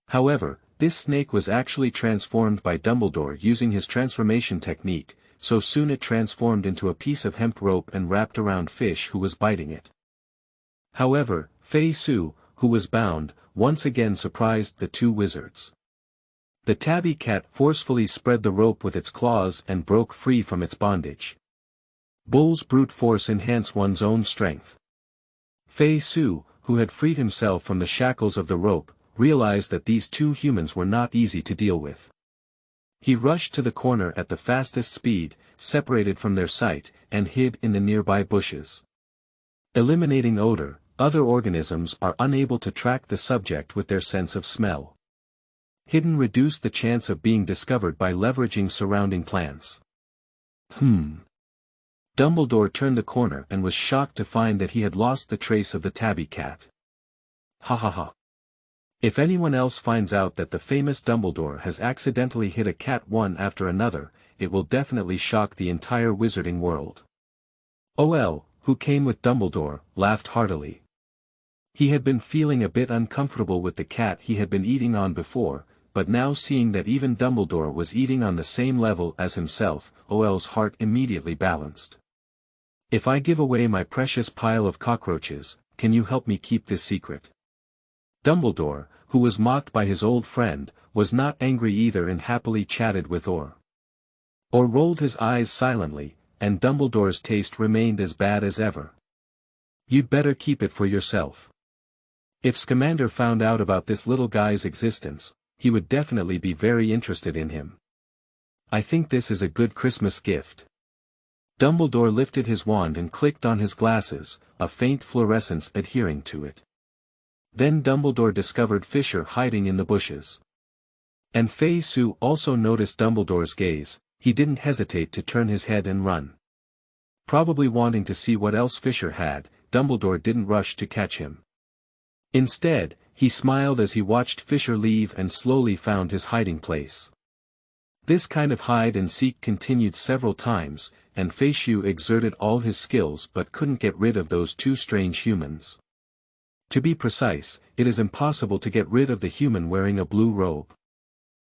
However, this snake was actually transformed by Dumbledore using his transformation technique, so soon it transformed into a piece of hemp rope and wrapped around Fish who was biting it. However, Fei Su, who was bound, once again surprised the two wizards. The tabby cat forcefully spread the rope with its claws and broke free from its bondage. Bull's brute force enhance one's own strength. Fei Su, who had freed himself from the shackles of the rope, realized that these two humans were not easy to deal with. He rushed to the corner at the fastest speed, separated from their sight, and hid in the nearby bushes. Eliminating odor, other organisms are unable to track the subject with their sense of smell. Hidden reduced the chance of being discovered by leveraging surrounding plants. Dumbledore turned the corner and was shocked to find that he had lost the trace of the tabby cat. Ha ha ha. If anyone else finds out that the famous Dumbledore has accidentally hit a cat one after another, it will definitely shock the entire wizarding world. OL, who came with Dumbledore, laughed heartily. He had been feeling a bit uncomfortable with the cat he had been eating on before, but now seeing that even Dumbledore was eating on the same level as himself, OL's heart immediately balanced. If I give away my precious pile of cockroaches, can you help me keep this secret? Dumbledore, who was mocked by his old friend, was not angry either and happily chatted with Or rolled his eyes silently, and Dumbledore's taste remained as bad as ever. You'd better keep it for yourself. If Scamander found out about this little guy's existence, he would definitely be very interested in him. I think this is a good Christmas gift. Dumbledore lifted his wand and clicked on his glasses, a faint fluorescence adhering to it. Then Dumbledore discovered Fisher hiding in the bushes. And Fei Su also noticed Dumbledore's gaze. He didn't hesitate to turn his head and run. Probably wanting to see what else Fisher had, Dumbledore didn't rush to catch him. Instead, he smiled as he watched Fisher leave and slowly found his hiding place. This kind of hide-and-seek continued several times, and Fei Su exerted all his skills but couldn't get rid of those two strange humans. To be precise, it is impossible to get rid of the human wearing a blue robe.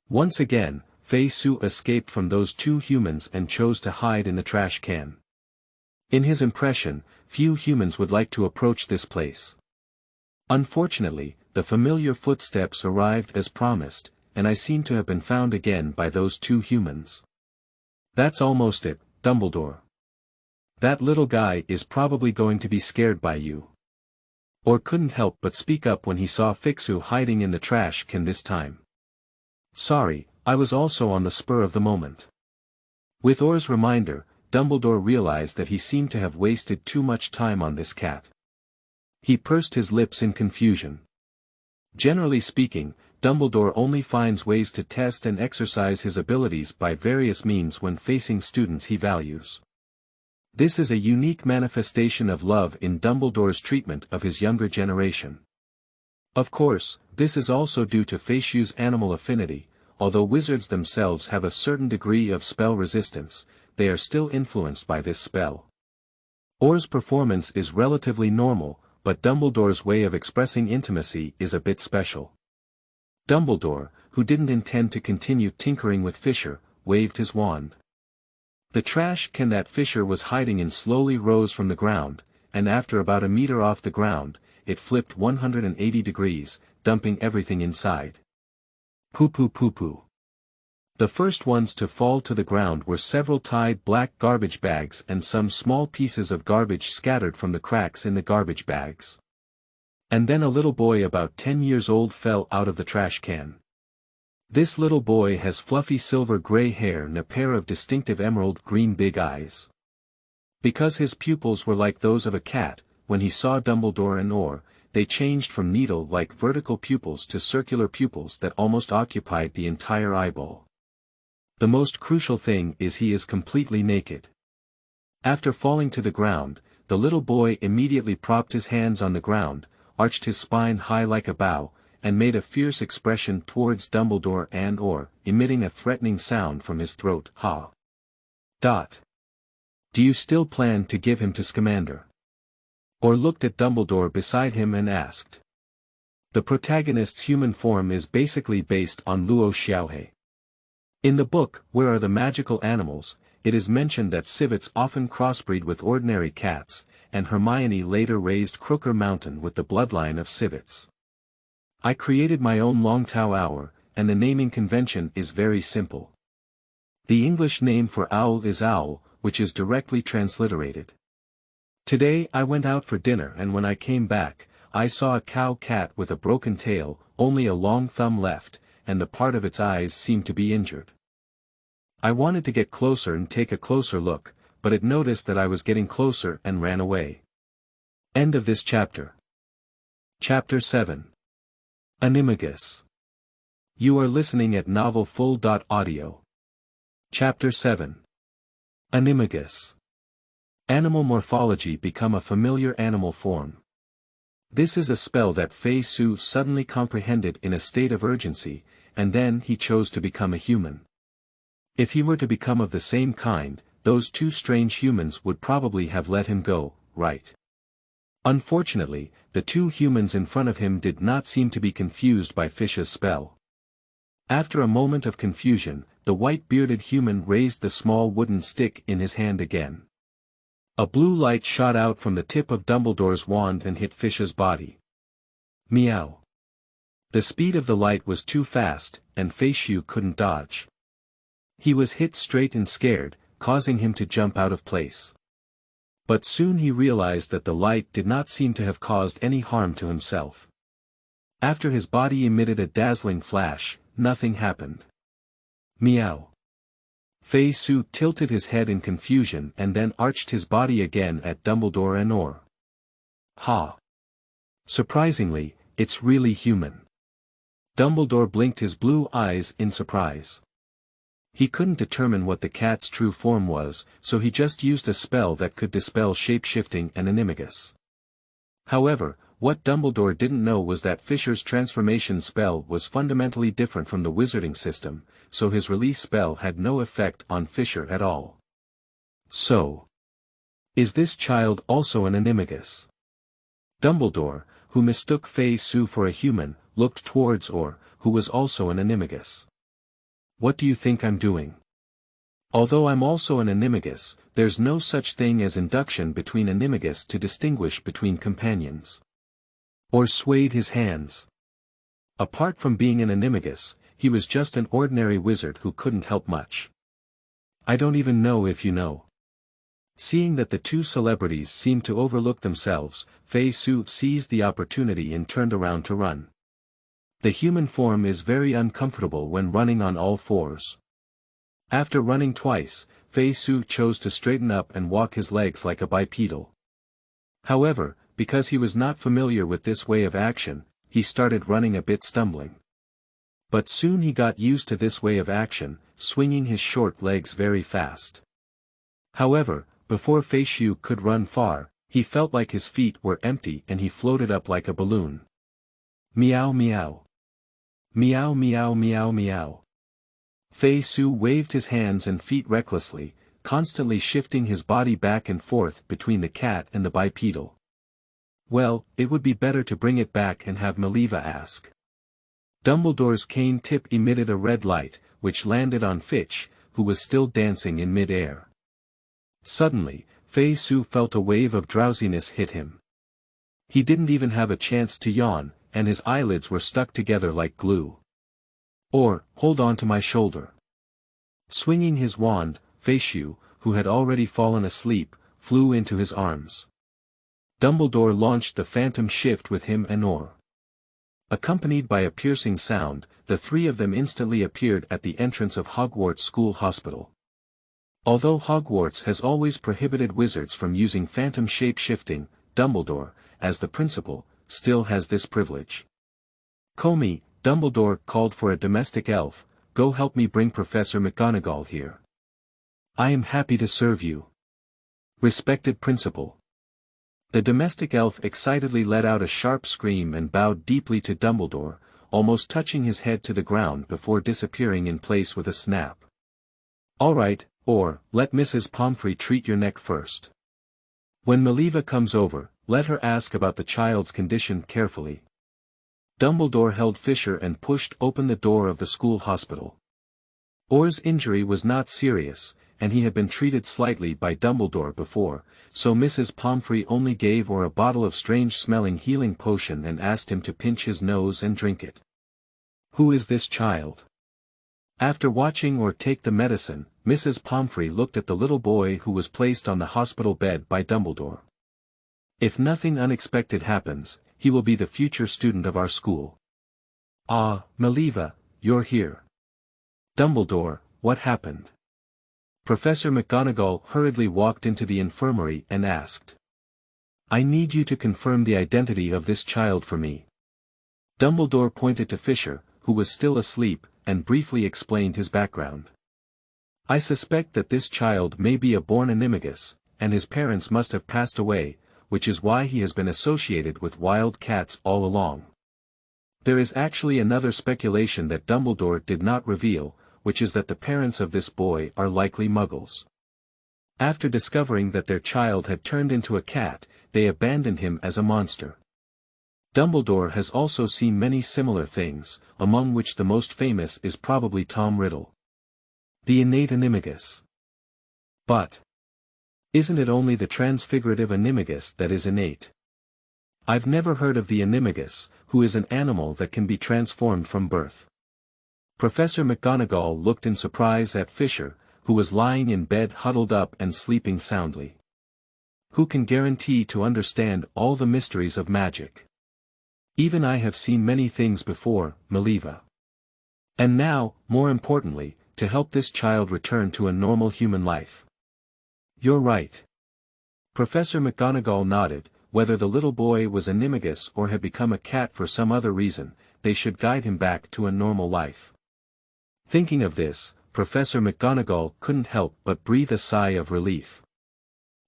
Once again, Fei Su escaped from those two humans and chose to hide in the trash can. In his impression, few humans would like to approach this place. Unfortunately, the familiar footsteps arrived as promised, and I seem to have been found again by those two humans. That's almost it, Dumbledore. That little guy is probably going to be scared by you. Or couldn't help but speak up when he saw Fixu hiding in the trash can this time. Sorry, I was also on the spur of the moment. With Or's reminder, Dumbledore realized that he seemed to have wasted too much time on this cat. He pursed his lips in confusion. Generally speaking, Dumbledore only finds ways to test and exercise his abilities by various means when facing students he values. This is a unique manifestation of love in Dumbledore's treatment of his younger generation. Of course, this is also due to Fei Su's animal affinity. Although wizards themselves have a certain degree of spell resistance, they are still influenced by this spell. Or's performance is relatively normal, but Dumbledore's way of expressing intimacy is a bit special. Dumbledore, who didn't intend to continue tinkering with Fisher, waved his wand. The trash can that Fisher was hiding in slowly rose from the ground, and after about a meter off the ground, it flipped 180 degrees, dumping everything inside. Poo-poo-poo-poo. The first ones to fall to the ground were several tied black garbage bags and some small pieces of garbage scattered from the cracks in the garbage bags. And then a little boy about 10 years old fell out of the trash can. This little boy has fluffy silver-gray hair and a pair of distinctive emerald-green big eyes. Because his pupils were like those of a cat, when he saw Dumbledore and Or, they changed from needle-like vertical pupils to circular pupils that almost occupied the entire eyeball. The most crucial thing is he is completely naked. After falling to the ground, the little boy immediately propped his hands on the ground, arched his spine high like a bow, and made a fierce expression towards Dumbledore and Or, emitting a threatening sound from his throat. Ha! Do you still plan to give him to Scamander? Or looked at Dumbledore beside him and asked. The protagonist's human form is basically based on Luo Xiaohe. In the book, Where Are the Magical Animals, it is mentioned that civets often crossbreed with ordinary cats, and Hermione later raised Crooker Mountain with the bloodline of civets. I created my own Longtao Hour, and the naming convention is very simple. The English name for owl is owl, which is directly transliterated. Today I went out for dinner and when I came back, I saw a cow cat with a broken tail, only a long thumb left, and the part of its eyes seemed to be injured. I wanted to get closer and take a closer look, but it noticed that I was getting closer and ran away. End of this chapter. Chapter 7. Animagus. You are listening at novelfull.audio. Chapter 7. Animagus. Animal morphology become a familiar animal form. This is a spell that Fei Su suddenly comprehended in a state of urgency, and then he chose to become a human. If he were to become of the same kind, those two strange humans would probably have let him go, right? Unfortunately, the two humans in front of him did not seem to be confused by Fish's spell. After a moment of confusion, the white-bearded human raised the small wooden stick in his hand again. A blue light shot out from the tip of Dumbledore's wand and hit Fish's body. Meow. The speed of the light was too fast, and Fei Su couldn't dodge. He was hit straight and scared, causing him to jump out of place. But soon he realized that the light did not seem to have caused any harm to himself. After his body emitted a dazzling flash, nothing happened. Meow. Fei Su tilted his head in confusion and then arched his body again at Dumbledore and Or. Ha! Surprisingly, it's really human. Dumbledore blinked his blue eyes in surprise. He couldn't determine what the cat's true form was, so he just used a spell that could dispel shape-shifting and Animagus. However, what Dumbledore didn't know was that Fisher's transformation spell was fundamentally different from the wizarding system, so his release spell had no effect on Fisher at all. So, is this child also an Animagus? Dumbledore, who mistook Fei Su for a human, looked towards Or, who was also an Animagus. What do you think I'm doing? Although I'm also an Animagus, there's no such thing as induction between Animagus to distinguish between companions. Or swayed his hands. Apart from being an Animagus, he was just an ordinary wizard who couldn't help much. I don't even know if you know. Seeing that the two celebrities seemed to overlook themselves, Fei Su seized the opportunity and turned around to run. The human form is very uncomfortable when running on all fours. After running twice, Fei Su chose to straighten up and walk his legs like a bipedal. However, because he was not familiar with this way of action, he started running a bit stumbling. But soon he got used to this way of action, swinging his short legs very fast. However, before Fei Su could run far, he felt like his feet were empty and he floated up like a balloon. Meow meow. Meow meow meow meow. Fei Su waved his hands and feet recklessly, constantly shifting his body back and forth between the cat and the bipedal. Well, it would be better to bring it back and have Maliva ask. Dumbledore's cane tip emitted a red light, which landed on Fitch, who was still dancing in mid-air. Suddenly, Fei Su felt a wave of drowsiness hit him. He didn't even have a chance to yawn, and his eyelids were stuck together like glue. Or, hold on to my shoulder. Swinging his wand, Fei Su, who had already fallen asleep, flew into his arms. Dumbledore launched the phantom shift with him and Or. Accompanied by a piercing sound, the three of them instantly appeared at the entrance of Hogwarts School Hospital. Although Hogwarts has always prohibited wizards from using phantom shape-shifting, Dumbledore, as the principal, still has this privilege. Comey, Dumbledore called for a domestic elf, go help me bring Professor McGonagall here. I am happy to serve you. Respected principal. The domestic elf excitedly let out a sharp scream and bowed deeply to Dumbledore, almost touching his head to the ground before disappearing in place with a snap. All right, Or, let Mrs. Pomfrey treat your neck first. When Maliva comes over, let her ask about the child's condition carefully. Dumbledore held Fisher and pushed open the door of the school hospital. Or's injury was not serious, and he had been treated slightly by Dumbledore before, so Mrs. Pomfrey only gave Or a bottle of strange-smelling healing potion and asked him to pinch his nose and drink it. Who is this child? After watching Or take the medicine, Mrs. Pomfrey looked at the little boy who was placed on the hospital bed by Dumbledore. If nothing unexpected happens, he will be the future student of our school. Ah, Maliva, you're here. Dumbledore, what happened? Professor McGonagall hurriedly walked into the infirmary and asked. I need you to confirm the identity of this child for me. Dumbledore pointed to Fisher, who was still asleep, and briefly explained his background. I suspect that this child may be a born Animagus, and his parents must have passed away, which is why he has been associated with wild cats all along. There is actually another speculation that Dumbledore did not reveal, which is that the parents of this boy are likely Muggles. After discovering that their child had turned into a cat, they abandoned him as a monster. Dumbledore has also seen many similar things, among which the most famous is probably Tom Riddle. The innate Animagus. But isn't it only the transfigurative Animagus that is innate? I've never heard of the Animagus, who is an animal that can be transformed from birth. Professor McGonagall looked in surprise at Fisher, who was lying in bed huddled up and sleeping soundly. Who can guarantee to understand all the mysteries of magic? Even I have seen many things before, Maliva. And now, more importantly, to help this child return to a normal human life. You're right. Professor McGonagall nodded. Whether the little boy was Animagus or had become a cat for some other reason, they should guide him back to a normal life. Thinking of this, Professor McGonagall couldn't help but breathe a sigh of relief.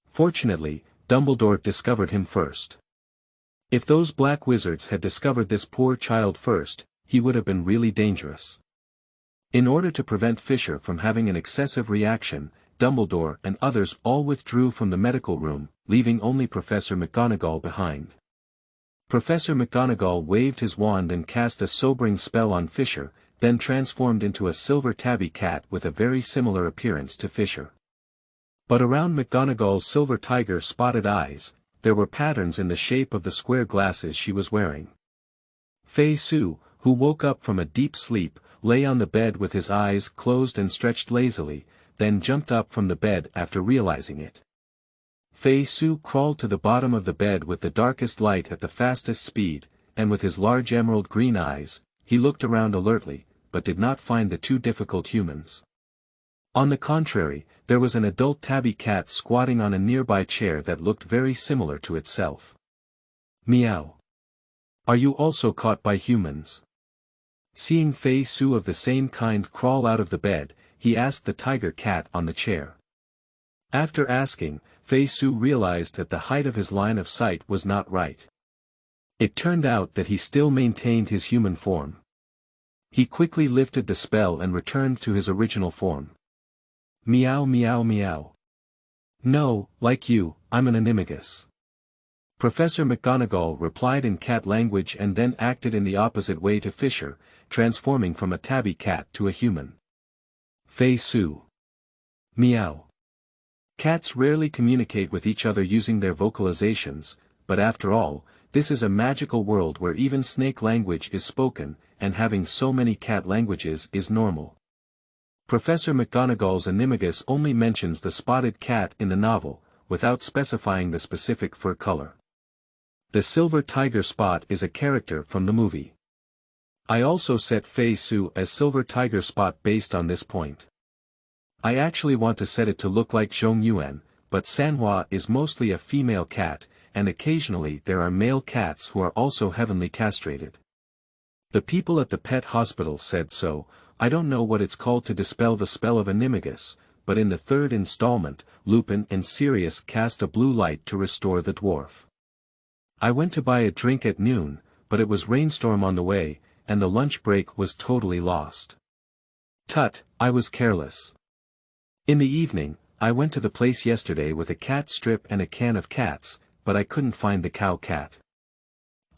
Fortunately, Dumbledore discovered him first. If those black wizards had discovered this poor child first, he would have been really dangerous. In order to prevent Fisher from having an excessive reaction, Dumbledore and others all withdrew from the medical room, leaving only Professor McGonagall behind. Professor McGonagall waved his wand and cast a sobering spell on Fisher, then transformed into a silver tabby cat with a very similar appearance to Fisher. But around McGonagall's silver tiger spotted eyes, there were patterns in the shape of the square glasses she was wearing. Fei Su, who woke up from a deep sleep, lay on the bed with his eyes closed and stretched lazily, then jumped up from the bed after realizing it. Fei Su crawled to the bottom of the bed with the darkest light at the fastest speed, and with his large emerald green eyes, he looked around alertly, but did not find the two difficult humans. On the contrary, there was an adult tabby cat squatting on a nearby chair that looked very similar to itself. Meow. Are you also caught by humans? Seeing Fei Su of the same kind crawl out of the bed, he asked the tiger cat on the chair. After asking, Fei Su realized that the height of his line of sight was not right. It turned out that he still maintained his human form. He quickly lifted the spell and returned to his original form. Meow meow meow. No, like you, I'm an Animagus. Professor McGonagall replied in cat language and then acted in the opposite way to Fisher, transforming from a tabby cat to a human. Fei Su. Meow. Cats rarely communicate with each other using their vocalizations, but after all, this is a magical world where even snake language is spoken, and having so many cat languages is normal. Professor McGonagall's Animagus only mentions the spotted cat in the novel, without specifying the specific fur color. The silver tiger Spot is a character from the movie. I also set Fei Su as Silver Tiger Spot based on this point. I actually want to set it to look like Zhong Yuan, but Sanhua is mostly a female cat, and occasionally there are male cats who are also heavily castrated. The people at the pet hospital said so. I don't know what it's called to dispel the spell of Animagus, but in the third installment, Lupin and Sirius cast a blue light to restore the dwarf. I went to buy a drink at noon, but it was rainstorm on the way, and the lunch break was totally lost. Tut, I was careless. In the evening, I went to the place yesterday with a cat strip and a can of cats, but I couldn't find the cow cat.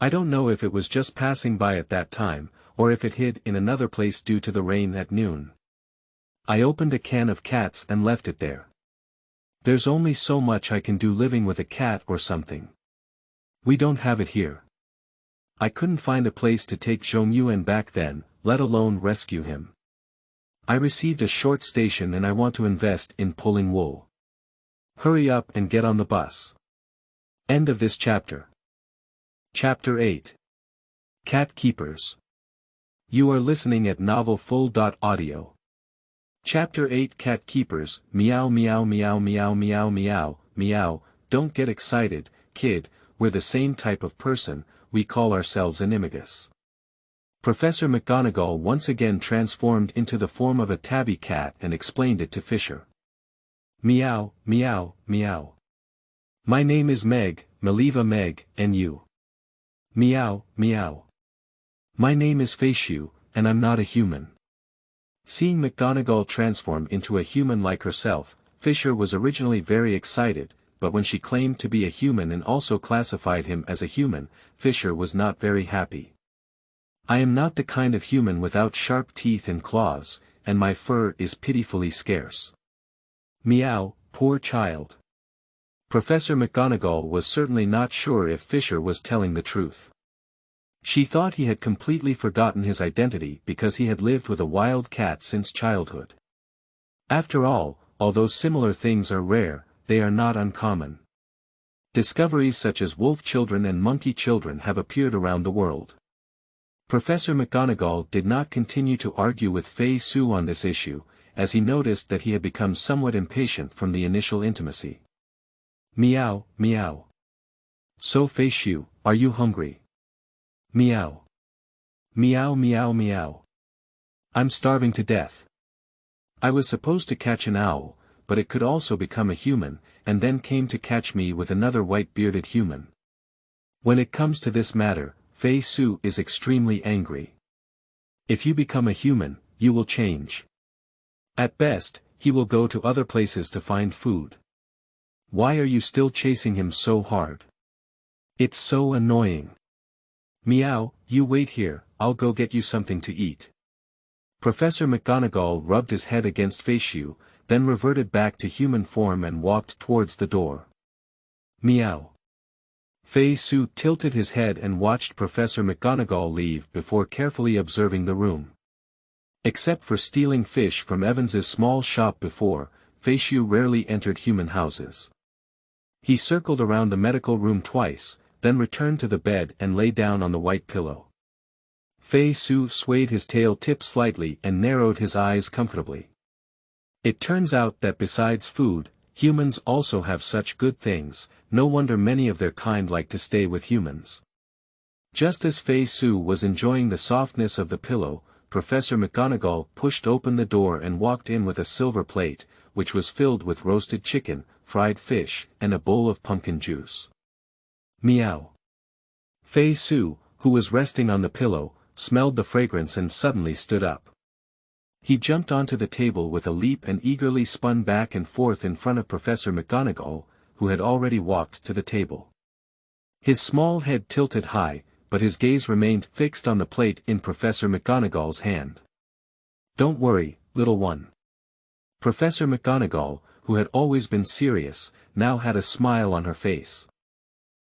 I don't know if it was just passing by at that time, or if it hid in another place due to the rain at noon. I opened a can of cats and left it there. There's only so much I can do living with a cat or something. We don't have it here. I couldn't find a place to take Zhong Yuan back then, let alone rescue him. I received a short station and I want to invest in pulling wool. Hurry up and get on the bus. End of this chapter. Chapter 8. Cat Keepers. You are listening at novelfull.audio. Chapter 8 Cat Keepers. Meow meow meow meow meow meow meow. Don't get excited, kid, we're the same type of person, we call ourselves Animagus. Professor McGonagall once again transformed into the form of a tabby cat and explained it to Fisher. Meow, meow, meow. My name is Meg, Maliva Meg, and you? Meow, meow. My name is Faciu, and I'm not a human. Seeing McGonagall transform into a human like herself, Fisher was originally very excited, but when she claimed to be a human and also classified him as a human, Fisher was not very happy. I am not the kind of human without sharp teeth and claws, and my fur is pitifully scarce. Meow, poor child. Professor McGonagall was certainly not sure if Fisher was telling the truth. She thought he had completely forgotten his identity because he had lived with a wild cat since childhood. After all, although similar things are rare, they are not uncommon. Discoveries such as wolf children and monkey children have appeared around the world. Professor McGonagall did not continue to argue with Fei Su on this issue, as he noticed that he had become somewhat impatient from the initial intimacy. Meow, meow. So Fei Su, are you hungry? Meow. Meow meow meow. I'm starving to death. I was supposed to catch an owl, but it could also become a human, and then came to catch me with another white-bearded human. When it comes to this matter, Fei Su is extremely angry. If you become a human, you will change. At best, he will go to other places to find food. Why are you still chasing him so hard? It's so annoying. Meow, you wait here, I'll go get you something to eat. Professor McGonagall rubbed his head against Fei Su, then reverted back to human form and walked towards the door. Meow. Fei Su tilted his head and watched Professor McGonagall leave before carefully observing the room. Except for stealing fish from Evans's small shop before, Fei Su rarely entered human houses. He circled around the medical room twice, then returned to the bed and lay down on the white pillow. Fei Su swayed his tail tip slightly and narrowed his eyes comfortably. It turns out that besides food, humans also have such good things, no wonder many of their kind like to stay with humans. Just as Fei Su was enjoying the softness of the pillow, Professor McGonagall pushed open the door and walked in with a silver plate, which was filled with roasted chicken, fried fish, and a bowl of pumpkin juice. Meow. Fei Su, who was resting on the pillow, smelled the fragrance and suddenly stood up. He jumped onto the table with a leap and eagerly spun back and forth in front of Professor McGonagall, who had already walked to the table. His small head tilted high, but his gaze remained fixed on the plate in Professor McGonagall's hand. Don't worry, little one. Professor McGonagall, who had always been serious, now had a smile on her face.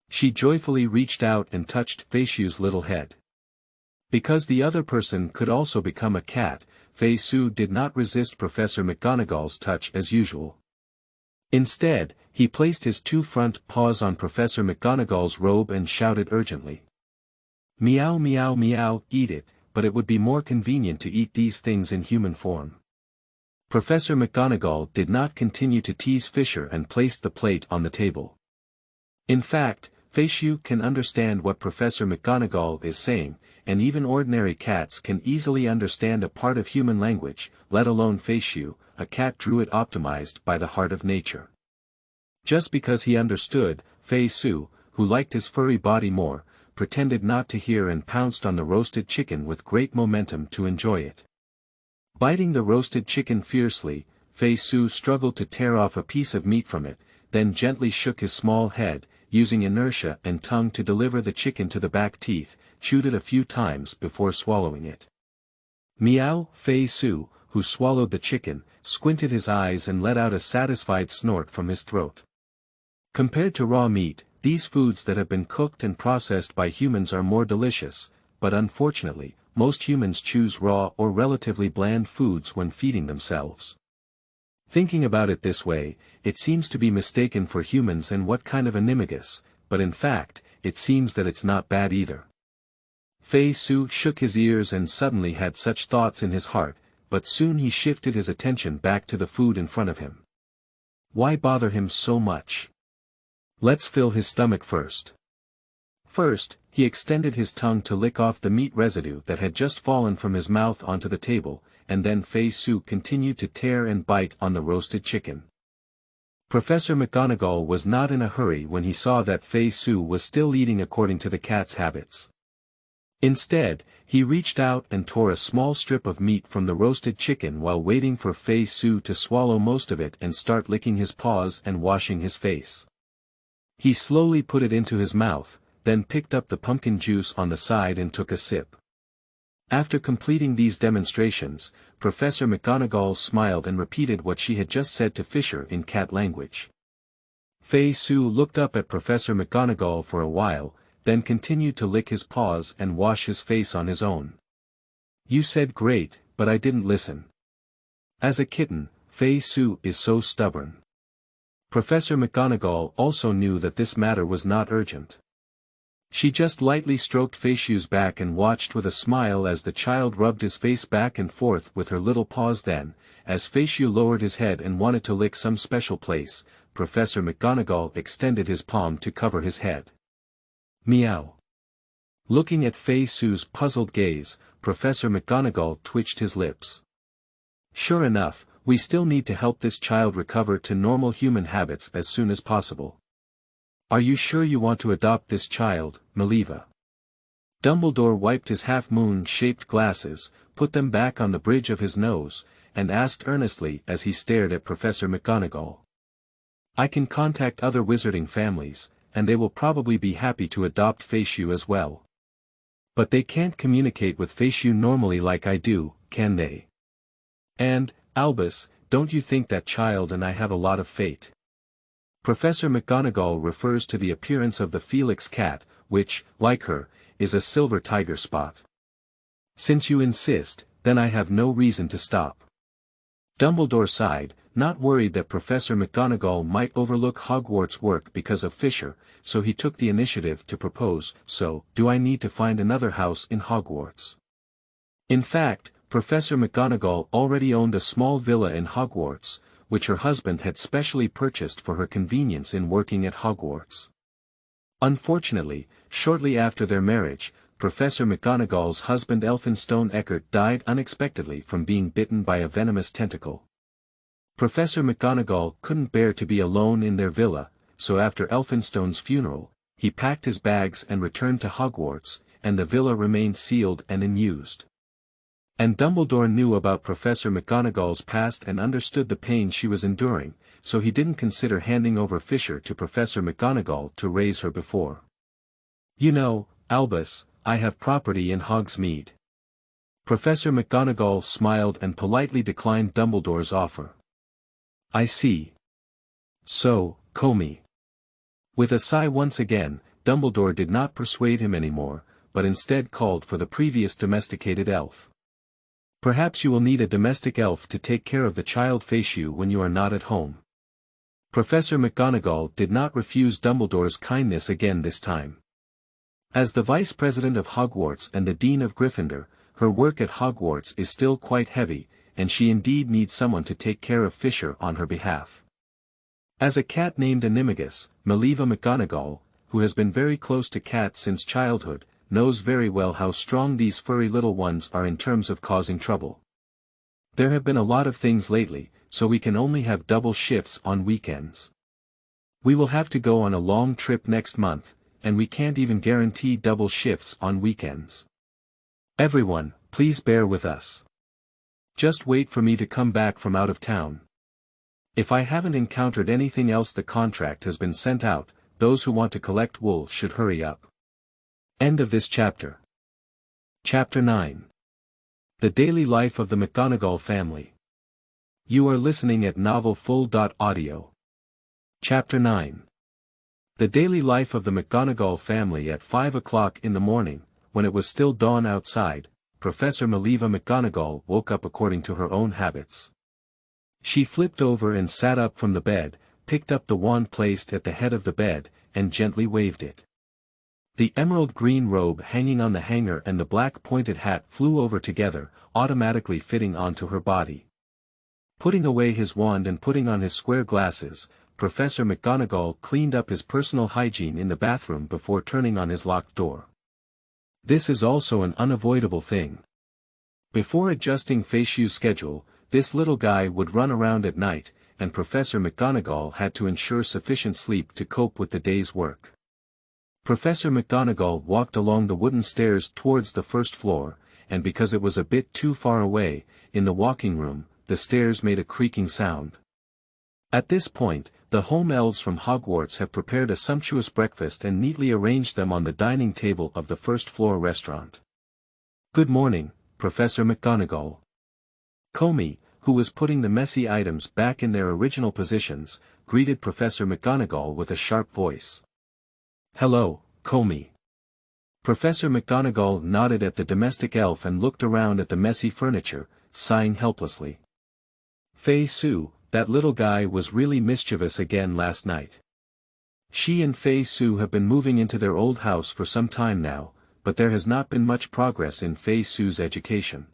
She joyfully reached out and touched Fei Su's little head. Because the other person could also become a cat, Fei Su did not resist Professor McGonagall's touch as usual. Instead, he placed his two front paws on Professor McGonagall's robe and shouted urgently. Meow meow meow, eat it, but it would be more convenient to eat these things in human form. Professor McGonagall did not continue to tease Fisher and placed the plate on the table. In fact, Fei Su can understand what Professor McGonagall is saying, and even ordinary cats can easily understand a part of human language, let alone Fei Su, a cat druid optimized by the heart of nature. Just because he understood, Fei Su, who liked his furry body more, pretended not to hear and pounced on the roasted chicken with great momentum to enjoy it. Biting the roasted chicken fiercely, Fei Su struggled to tear off a piece of meat from it, then gently shook his small head, using inertia and tongue to deliver the chicken to the back teeth, chewed it a few times before swallowing it. Meow, Fei Su, who swallowed the chicken, squinted his eyes and let out a satisfied snort from his throat. Compared to raw meat, these foods that have been cooked and processed by humans are more delicious, but unfortunately, most humans choose raw or relatively bland foods when feeding themselves. Thinking about it this way, it seems to be mistaken for humans and what kind of animagus, but in fact, it seems that it's not bad either. Fei Su shook his ears and suddenly had such thoughts in his heart, but soon he shifted his attention back to the food in front of him. Why bother him so much? Let's fill his stomach first. First, he extended his tongue to lick off the meat residue that had just fallen from his mouth onto the table, and then Fei Su continued to tear and bite on the roasted chicken. Professor McGonagall was not in a hurry when he saw that Fei Su was still eating according to the cat's habits. Instead, he reached out and tore a small strip of meat from the roasted chicken while waiting for Fei Su to swallow most of it and start licking his paws and washing his face. He slowly put it into his mouth, then picked up the pumpkin juice on the side and took a sip. After completing these demonstrations, Professor McGonagall smiled and repeated what she had just said to Fisher in cat language. Fei Su looked up at Professor McGonagall for a while, then continued to lick his paws and wash his face on his own. "You said great, but I didn't listen. As a kitten, Fei Su is so stubborn." Professor McGonagall also knew that this matter was not urgent. She just lightly stroked Fei Su's back and watched with a smile as the child rubbed his face back and forth with her little paws. Then, as Fei Su lowered his head and wanted to lick some special place, Professor McGonagall extended his palm to cover his head. Meow. Looking at Fei Su's puzzled gaze, Professor McGonagall twitched his lips. "Sure enough, we still need to help this child recover to normal human habits as soon as possible. Are you sure you want to adopt this child, Maliva?" Dumbledore wiped his half-moon-shaped glasses, put them back on the bridge of his nose, and asked earnestly as he stared at Professor McGonagall. "I can contact other wizarding families, and they will probably be happy to adopt Fei Su as well. But they can't communicate with Fei Su normally like I do, can they? And, Albus, don't you think that child and I have a lot of fate?" Professor McGonagall refers to the appearance of the Felix cat, which, like her, is a silver tiger spot. "Since you insist, then I have no reason to stop." Dumbledore sighed, not worried that Professor McGonagall might overlook Hogwarts work because of Fisher, so he took the initiative to propose. "So, do I need to find another house in Hogwarts?" In fact, Professor McGonagall already owned a small villa in Hogwarts, which her husband had specially purchased for her convenience in working at Hogwarts. Unfortunately, shortly after their marriage, Professor McGonagall's husband Elphinstone Eckert died unexpectedly from being bitten by a venomous tentacle. Professor McGonagall couldn't bear to be alone in their villa, so after Elphinstone's funeral, he packed his bags and returned to Hogwarts, and the villa remained sealed and unused. And Dumbledore knew about Professor McGonagall's past and understood the pain she was enduring, so he didn't consider handing over Fisher to Professor McGonagall to raise her before. "You know, Albus, I have property in Hogsmeade." Professor McGonagall smiled and politely declined Dumbledore's offer. "I see. So, Comey." With a sigh once again, Dumbledore did not persuade him anymore, but instead called for the previous domesticated elf. "Perhaps you will need a domestic elf to take care of the child Fei Su when you are not at home." Professor McGonagall did not refuse Dumbledore's kindness again this time. As the Vice President of Hogwarts and the Dean of Gryffindor, her work at Hogwarts is still quite heavy, and she indeed needs someone to take care of Fisher on her behalf. As a cat named Animagus, Maliva McGonagall, who has been very close to cats since childhood, knows very well how strong these furry little ones are in terms of causing trouble. "There have been a lot of things lately, so we can only have double shifts on weekends. We will have to go on a long trip next month, and we can't even guarantee double shifts on weekends. Everyone, please bear with us. Just wait for me to come back from out of town. If I haven't encountered anything else, the contract has been sent out. Those who want to collect wool should hurry up." End of this chapter. Chapter 9. The Daily Life of the McGonagall Family. You are listening at novelfull.audio. Chapter 9. The daily life of the McGonagall family at 5 o'clock in the morning, when it was still dawn outside. Professor Maliva McGonagall woke up according to her own habits. She flipped over and sat up from the bed, picked up the wand placed at the head of the bed, and gently waved it. The emerald green robe hanging on the hanger and the black pointed hat flew over together, automatically fitting onto her body. Putting away his wand and putting on his square glasses, Professor McGonagall cleaned up his personal hygiene in the bathroom before turning on his locked door. This is also an unavoidable thing. Before adjusting Fei Su's schedule, this little guy would run around at night, and Professor McGonagall had to ensure sufficient sleep to cope with the day's work. Professor McGonagall walked along the wooden stairs towards the first floor, and because it was a bit too far away, in the walking room, the stairs made a creaking sound. At this point, the home elves from Hogwarts have prepared a sumptuous breakfast and neatly arranged them on the dining table of the first-floor restaurant. "Good morning, Professor McGonagall." Comey, who was putting the messy items back in their original positions, greeted Professor McGonagall with a sharp voice. "Hello, Comey." Professor McGonagall nodded at the domestic elf and looked around at the messy furniture, sighing helplessly. "Fei Su, that little guy was really mischievous again last night. She and Fei Su have been moving into their old house for some time now, but there has not been much progress in Fei Su's education.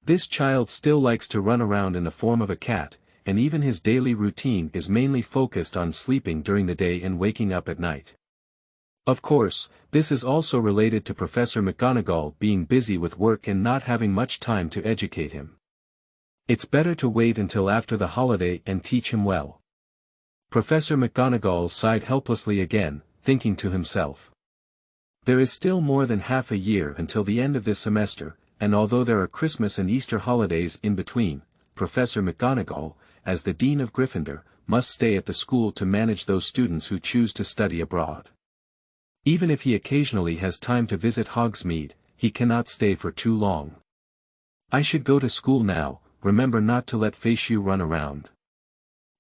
This child still likes to run around in the form of a cat, and even his daily routine is mainly focused on sleeping during the day and waking up at night. Of course, this is also related to Professor McGonagall being busy with work and not having much time to educate him. It's better to wait until after the holiday and teach him well." Professor McGonagall sighed helplessly again, thinking to himself. There is still more than half a year until the end of this semester, and although there are Christmas and Easter holidays in between, Professor McGonagall, as the Dean of Gryffindor, must stay at the school to manage those students who choose to study abroad. Even if he occasionally has time to visit Hogsmeade, he cannot stay for too long. "I should go to school now, remember not to let Fei Su run around."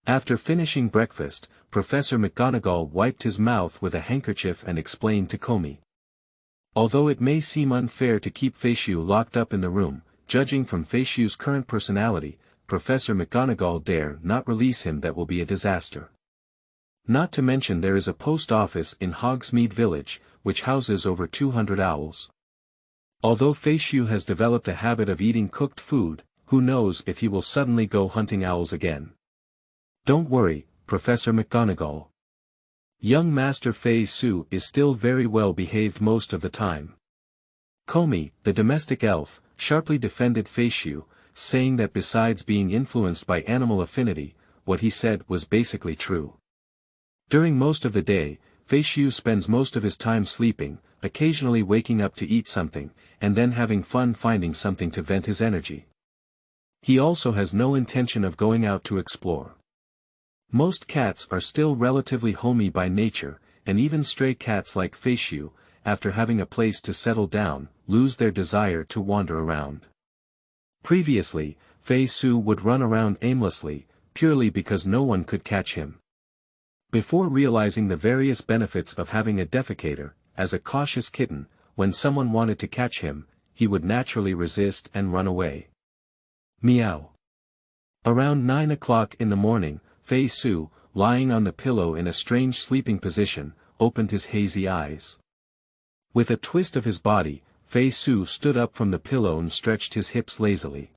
After finishing breakfast, Professor McGonagall wiped his mouth with a handkerchief and explained to Comey. Although it may seem unfair to keep Fei Su locked up in the room, judging from Fei Su's current personality, Professor McGonagall dare not release him. That will be a disaster. Not to mention there is a post office in Hogsmeade Village, which houses over 200 owls. Although Fei Su has developed a habit of eating cooked food, who knows if he will suddenly go hunting owls again. "Don't worry, Professor McGonagall. Young Master Fei Su is still very well behaved most of the time." Comey, the domestic elf, sharply defended Fei Su, saying that besides being influenced by animal affinity, what he said was basically true. During most of the day, Fei Su spends most of his time sleeping, occasionally waking up to eat something, and then having fun finding something to vent his energy. He also has no intention of going out to explore. Most cats are still relatively homey by nature, and even stray cats like Fei Su, after having a place to settle down, lose their desire to wander around. Previously, Fei Su would run around aimlessly, purely because no one could catch him. Before realizing the various benefits of having a defecator, as a cautious kitten, when someone wanted to catch him, he would naturally resist and run away. Meow. Around 9 o'clock in the morning, Fei Su, lying on the pillow in a strange sleeping position, opened his hazy eyes. With a twist of his body, Fei Su stood up from the pillow and stretched his hips lazily.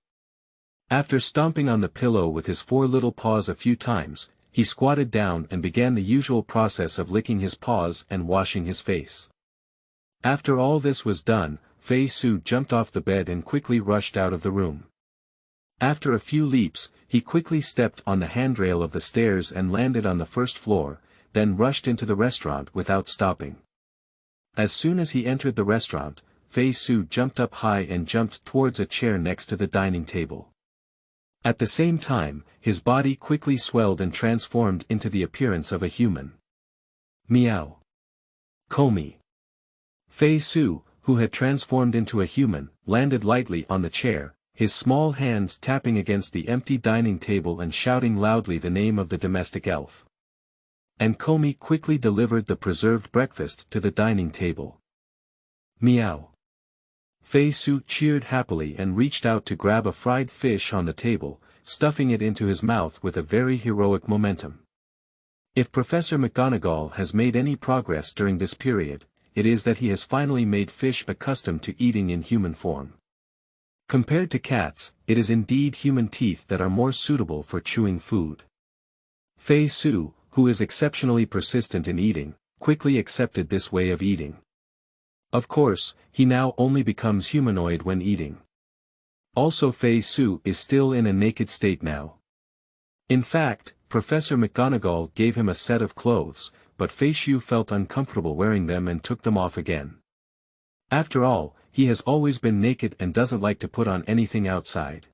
After stomping on the pillow with his 4 little paws a few times, he squatted down and began the usual process of licking his paws and washing his face. After all this was done, Fei Su jumped off the bed and quickly rushed out of the room. After a few leaps, he quickly stepped on the handrail of the stairs and landed on the first floor, then rushed into the restaurant without stopping. As soon as he entered the restaurant, Fei Su jumped up high and jumped towards a chair next to the dining table. At the same time, his body quickly swelled and transformed into the appearance of a human. Meow. Comey. Fei Su, who had transformed into a human, landed lightly on the chair, his small hands tapping against the empty dining table and shouting loudly the name of the domestic elf. And Comey quickly delivered the preserved breakfast to the dining table. Meow. Fei Su cheered happily and reached out to grab a fried fish on the table, stuffing it into his mouth with a very heroic momentum. If Professor McGonagall has made any progress during this period, it is that he has finally made fish accustomed to eating in human form. Compared to cats, it is indeed human teeth that are more suitable for chewing food. Fei Su, who is exceptionally persistent in eating, quickly accepted this way of eating. Of course, he now only becomes humanoid when eating. Also Fei Su is still in a naked state now. In fact, Professor McGonagall gave him a set of clothes, but Feishu felt uncomfortable wearing them and took them off again. After all, he has always been naked and doesn't like to put on anything outside.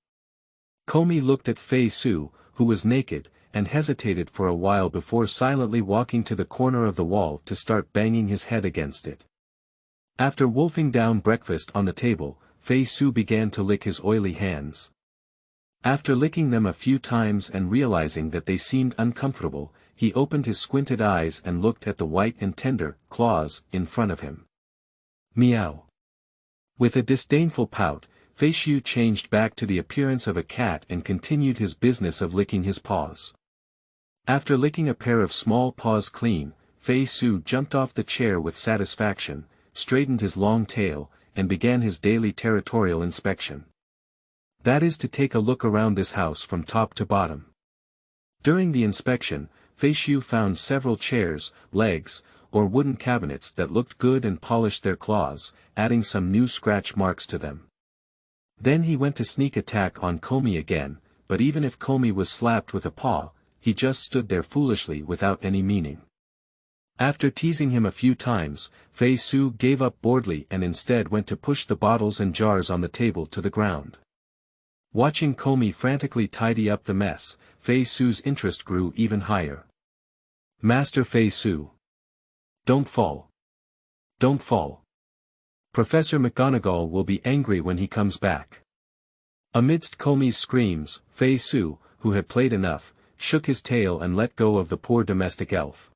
Komi looked at Feishu, who was naked, and hesitated for a while before silently walking to the corner of the wall to start banging his head against it. After wolfing down breakfast on the table, Feishu began to lick his oily hands. After licking them a few times and realizing that they seemed uncomfortable, he opened his squinted eyes and looked at the white and tender claws in front of him. Meow. With a disdainful pout, Feishu changed back to the appearance of a cat and continued his business of licking his paws. After licking a pair of small paws clean, Feishu jumped off the chair with satisfaction, straightened his long tail, and began his daily territorial inspection. That is to take a look around this house from top to bottom. During the inspection, Feishu found several chairs, legs, or wooden cabinets that looked good and polished their claws, adding some new scratch marks to them. Then he went to sneak attack on Komi again, but even if Komi was slapped with a paw, he just stood there foolishly without any meaning. After teasing him a few times, Feishu gave up boredly and instead went to push the bottles and jars on the table to the ground. Watching Komi frantically tidy up the mess, Feishu's interest grew even higher. Master Feishu. Don't fall. Don't fall. Professor McGonagall will be angry when he comes back. Amidst Komi's screams, Feishu, who had played enough, shook his tail and let go of the poor domestic elf.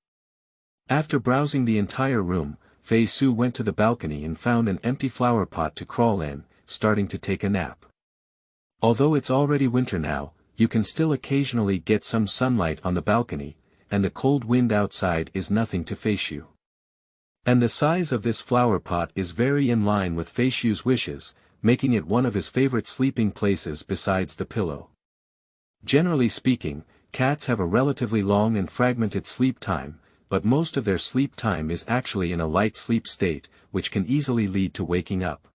After browsing the entire room, Feishu went to the balcony and found an empty flower pot to crawl in, starting to take a nap. Although it's already winter now, you can still occasionally get some sunlight on the balcony, and the cold wind outside is nothing to Feishu. And the size of this flower pot is very in line with Feishu's wishes, making it one of his favorite sleeping places besides the pillow. Generally speaking, cats have a relatively long and fragmented sleep time, but most of their sleep time is actually in a light sleep state, which can easily lead to waking up.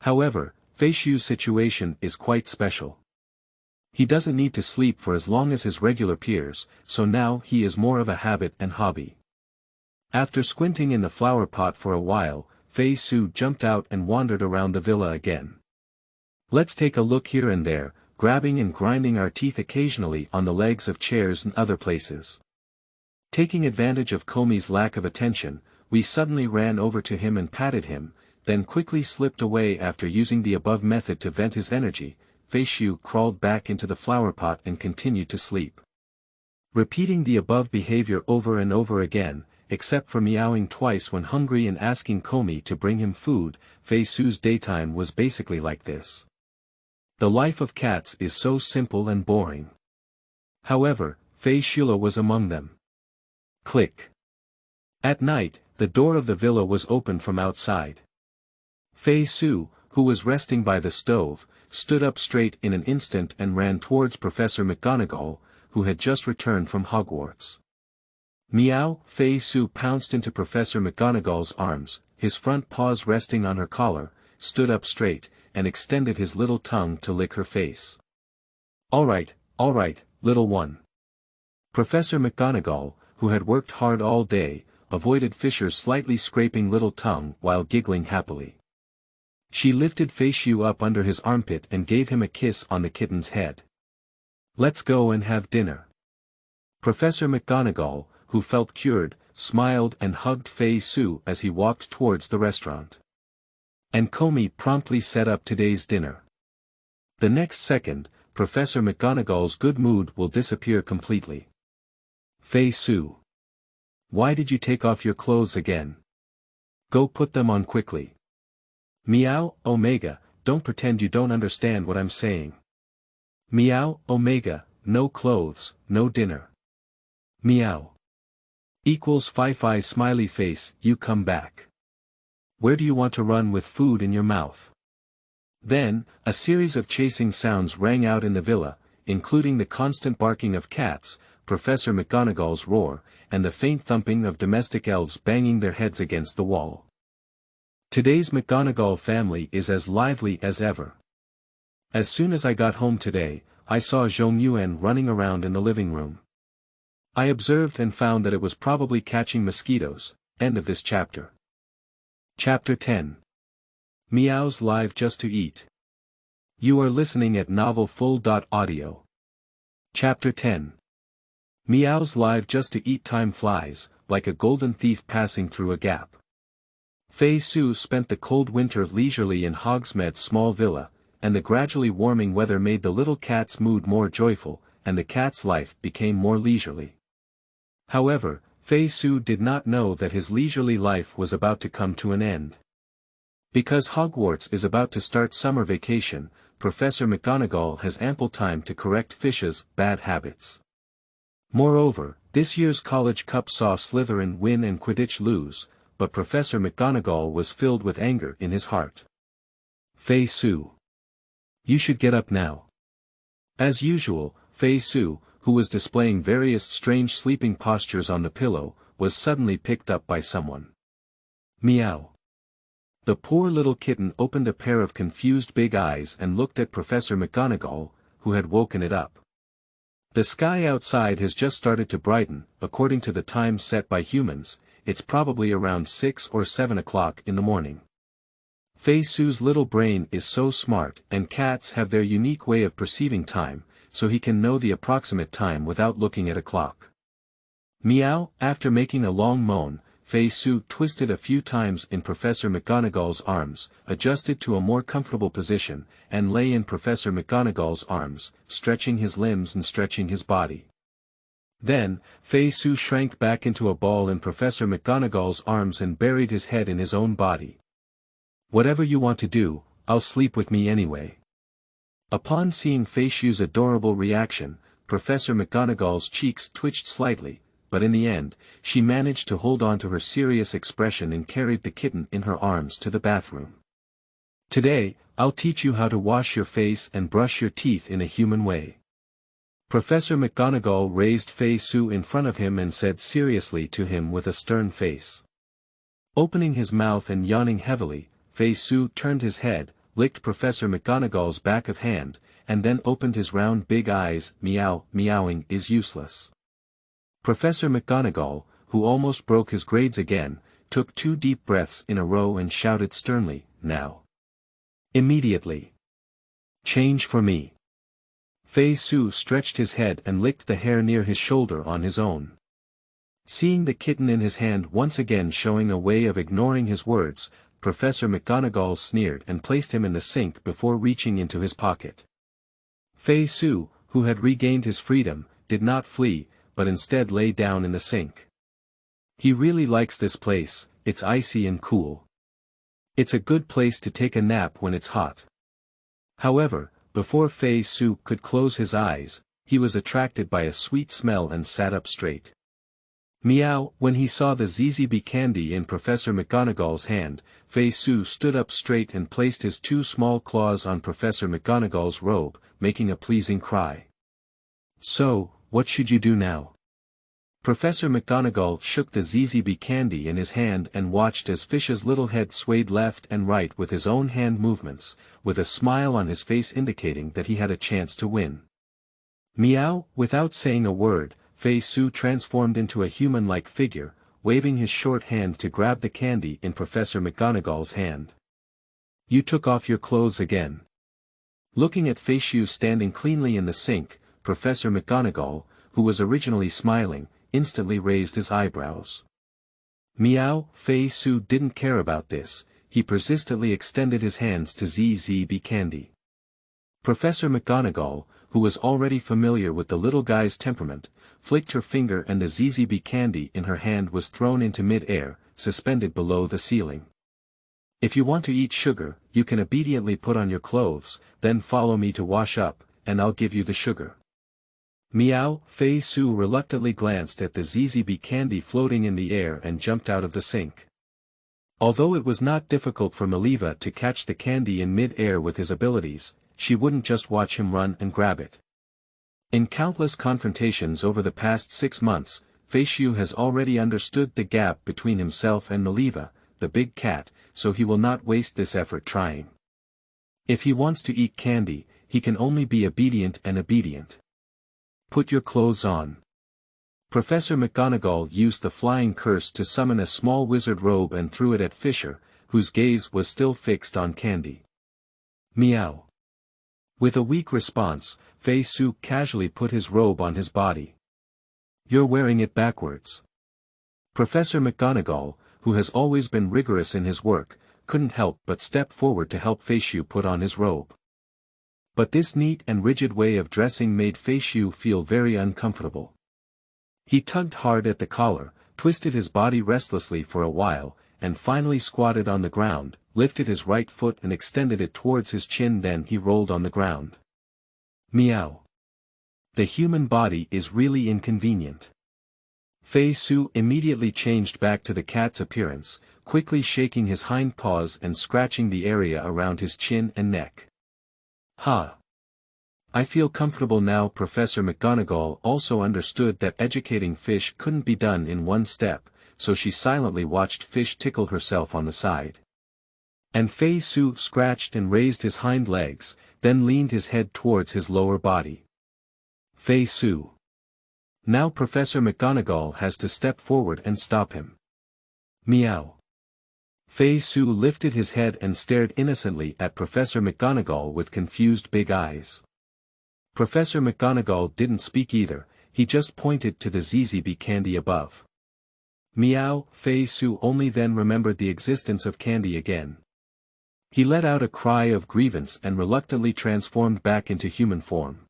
However, Feishu's situation is quite special. He doesn't need to sleep for as long as his regular peers, so now he is more of a habit and hobby. After squinting in the flower pot for a while, Feishu jumped out and wandered around the villa again. Let's take a look here and there, grabbing and grinding our teeth occasionally on the legs of chairs and other places. Taking advantage of Komi's lack of attention, we suddenly ran over to him and patted him, then quickly slipped away after using the above method to vent his energy. Feishu crawled back into the flower pot and continued to sleep. Repeating the above behavior over and over again, except for meowing twice when hungry and asking Komi to bring him food, Feishu's daytime was basically like this. The life of cats is so simple and boring. However, Feishu was among them. Click. At night, the door of the villa was opened from outside. Feishu, who was resting by the stove, stood up straight in an instant and ran towards Professor McGonagall, who had just returned from Hogwarts. Meow! Feishu pounced into Professor McGonagall's arms, his front paws resting on her collar, stood up straight, and extended his little tongue to lick her face. All right, little one. Professor McGonagall, who had worked hard all day, avoided Fisher's slightly scraping little tongue while giggling happily. She lifted Feishu up under his armpit and gave him a kiss on the kitten's head. Let's go and have dinner. Professor McGonagall, who felt cured, smiled and hugged Feishu as he walked towards the restaurant. And Komi promptly set up today's dinner. The next second, Professor McGonagall's good mood will disappear completely. Feishu. Why did you take off your clothes again? Go put them on quickly. Meow, Omega, don't pretend you don't understand what I'm saying. Meow, Omega, no clothes, no dinner. Meow. Equals Fi smiley face, you come back. Where do you want to run with food in your mouth? Then, a series of chasing sounds rang out in the villa, including the constant barking of cats, Professor McGonagall's roar, and the faint thumping of domestic elves banging their heads against the wall. Today's McGonagall family is as lively as ever. As soon as I got home today, I saw Zhong Yuan running around in the living room. I observed and found that it was probably catching mosquitoes. End of this chapter. Chapter 10. Meows live just to eat. You are listening at novelfull.audio. Chapter 10. Meows live just to eat. Time flies, like a golden thief passing through a gap. Fei Su spent the cold winter leisurely in Hogsmeade's small villa, and the gradually warming weather made the little cat's mood more joyful, and the cat's life became more leisurely. However, Fei Su did not know that his leisurely life was about to come to an end. Because Hogwarts is about to start summer vacation, Professor McGonagall has ample time to correct Fish's bad habits. Moreover, this year's College Cup saw Slytherin win and Quidditch lose, but Professor McGonagall was filled with anger in his heart. Fei Su. You should get up now. As usual, Fei Su, who was displaying various strange sleeping postures on the pillow, was suddenly picked up by someone. Meow. The poor little kitten opened a pair of confused big eyes and looked at Professor McGonagall, who had woken it up. The sky outside has just started to brighten. According to the time set by humans, it's probably around 6 or 7 o'clock in the morning. Fei Su's little brain is so smart, and cats have their unique way of perceiving time, so he can know the approximate time without looking at a clock. Meow. After making a long moan, Fei Su twisted a few times in Professor McGonagall's arms, adjusted to a more comfortable position, and lay in Professor McGonagall's arms, stretching his limbs and stretching his body. Then, Fei Su shrank back into a ball in Professor McGonagall's arms and buried his head in his own body. Whatever you want to do, I'll sleep with me anyway. Upon seeing Fei Su's adorable reaction, Professor McGonagall's cheeks twitched slightly, but in the end, she managed to hold on to her serious expression and carried the kitten in her arms to the bathroom. Today, I'll teach you how to wash your face and brush your teeth in a human way. Professor McGonagall raised Fei Su in front of him and said seriously to him with a stern face. Opening his mouth and yawning heavily, Fei Su turned his head, licked Professor McGonagall's back of hand, and then opened his round big eyes. Meow. Meowing is useless. Professor McGonagall, who almost broke his grades again, took 2 deep breaths in a row and shouted sternly, "Now. Immediately. Change for me." Fei Su stretched his head and licked the hair near his shoulder on his own. Seeing the kitten in his hand once again showing a way of ignoring his words, Professor McGonagall sneered and placed him in the sink before reaching into his pocket. Fei Su, who had regained his freedom, did not flee, but instead lay down in the sink. He really likes this place. It's icy and cool. It's a good place to take a nap when it's hot. However, before Fei Su could close his eyes, he was attracted by a sweet smell and sat up straight. Meow. When he saw the ZZB candy in Professor McGonagall's hand, Fei Su stood up straight and placed his 2 small claws on Professor McGonagall's robe, making a pleasing cry. So, what should you do now? Professor McGonagall shook the ZZB candy in his hand and watched as Fish's little head swayed left and right with his own hand movements, with a smile on his face indicating that he had a chance to win. Meow. Without saying a word, Fei Su transformed into a human-like figure, waving his short hand to grab the candy in Professor McGonagall's hand. You took off your clothes again. Looking at Fei Su standing cleanly in the sink, Professor McGonagall, who was originally smiling, instantly raised his eyebrows. Meow. Fei Su didn't care about this. He persistently extended his hands to ZZB candy. Professor McGonagall, who was already familiar with the little guy's temperament, flicked her finger and the ZZB candy in her hand was thrown into mid-air, suspended below the ceiling. If you want to eat sugar, you can obediently put on your clothes, then follow me to wash up, and I'll give you the sugar. Meow. Fei Su reluctantly glanced at the ZZB candy floating in the air and jumped out of the sink. Although it was not difficult for Maliva to catch the candy in mid-air with his abilities, she wouldn't just watch him run and grab it. In countless confrontations over the past 6 months, Fei Su has already understood the gap between himself and Maliva, the big cat, so he will not waste this effort trying. If he wants to eat candy, he can only be obedient and obedient. Put your clothes on. Professor McGonagall used the flying curse to summon a small wizard robe and threw it at Fisher, whose gaze was still fixed on Candy. Meow. With a weak response, Fei Su casually put his robe on his body. You're wearing it backwards. Professor McGonagall, who has always been rigorous in his work, couldn't help but step forward to help Fei Su put on his robe. But this neat and rigid way of dressing made Fei Su feel very uncomfortable. He tugged hard at the collar, twisted his body restlessly for a while, and finally squatted on the ground, lifted his right foot and extended it towards his chin, then he rolled on the ground. Meow. The human body is really inconvenient. Fei Su immediately changed back to the cat's appearance, quickly shaking his hind paws and scratching the area around his chin and neck. Ha! I feel comfortable now. Professor McGonagall also understood that educating Fish couldn't be done in one step, so she silently watched Fish tickle herself on the side. And Fei Su scratched and raised his hind legs, then leaned his head towards his lower body. Fei Su. Now Professor McGonagall has to step forward and stop him. Meow. Fei Su lifted his head and stared innocently at Professor McGonagall with confused big eyes. Professor McGonagall didn't speak either, he just pointed to the ZZB candy above. Meow. Fei Su only then remembered the existence of candy again. He let out a cry of grievance and reluctantly transformed back into human form.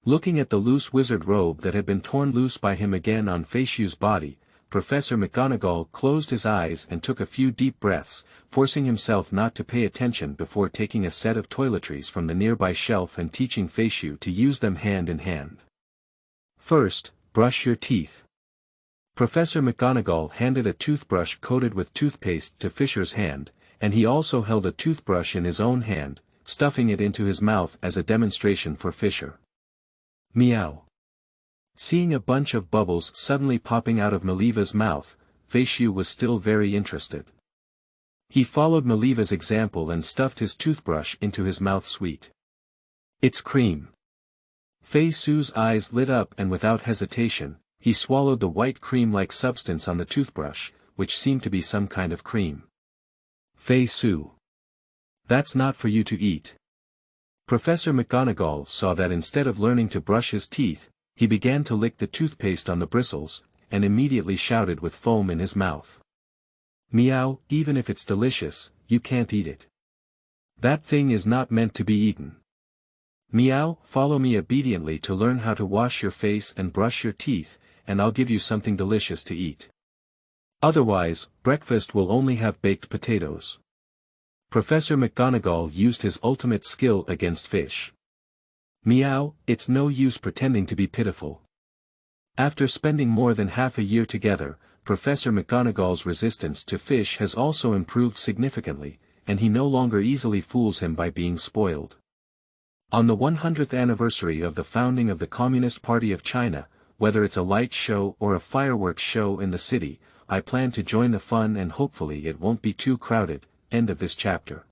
Looking at the loose wizard robe that had been torn loose by him again on Fei Su's body, Professor McGonagall closed his eyes and took a few deep breaths, forcing himself not to pay attention before taking a set of toiletries from the nearby shelf and teaching Fei Su to use them hand in hand. First, brush your teeth. Professor McGonagall handed a toothbrush coated with toothpaste to Fisher's hand, and he also held a toothbrush in his own hand, stuffing it into his mouth as a demonstration for Fisher. Meow. Seeing a bunch of bubbles suddenly popping out of Maliva's mouth, Fei Su was still very interested. He followed Maliva's example and stuffed his toothbrush into his mouth. Sweet. It's cream. Fei Su's eyes lit up and without hesitation, he swallowed the white cream-like substance on the toothbrush, which seemed to be some kind of cream. Fei Su. That's not for you to eat. Professor McGonagall saw that instead of learning to brush his teeth, he began to lick the toothpaste on the bristles, and immediately shouted with foam in his mouth. Meow. Even if it's delicious, you can't eat it. That thing is not meant to be eaten. Meow. Follow me obediently to learn how to wash your face and brush your teeth, and I'll give you something delicious to eat. Otherwise, breakfast will only have baked potatoes. Professor McGonagall used his ultimate skill against Fish. Meow. It's no use pretending to be pitiful. After spending more than half a year together, Professor McGonagall's resistance to Fish has also improved significantly, and he no longer easily fools him by being spoiled. On the 100th anniversary of the founding of the Communist Party of China, whether it's a light show or a fireworks show in the city, I plan to join the fun and hopefully it won't be too crowded. End of this chapter.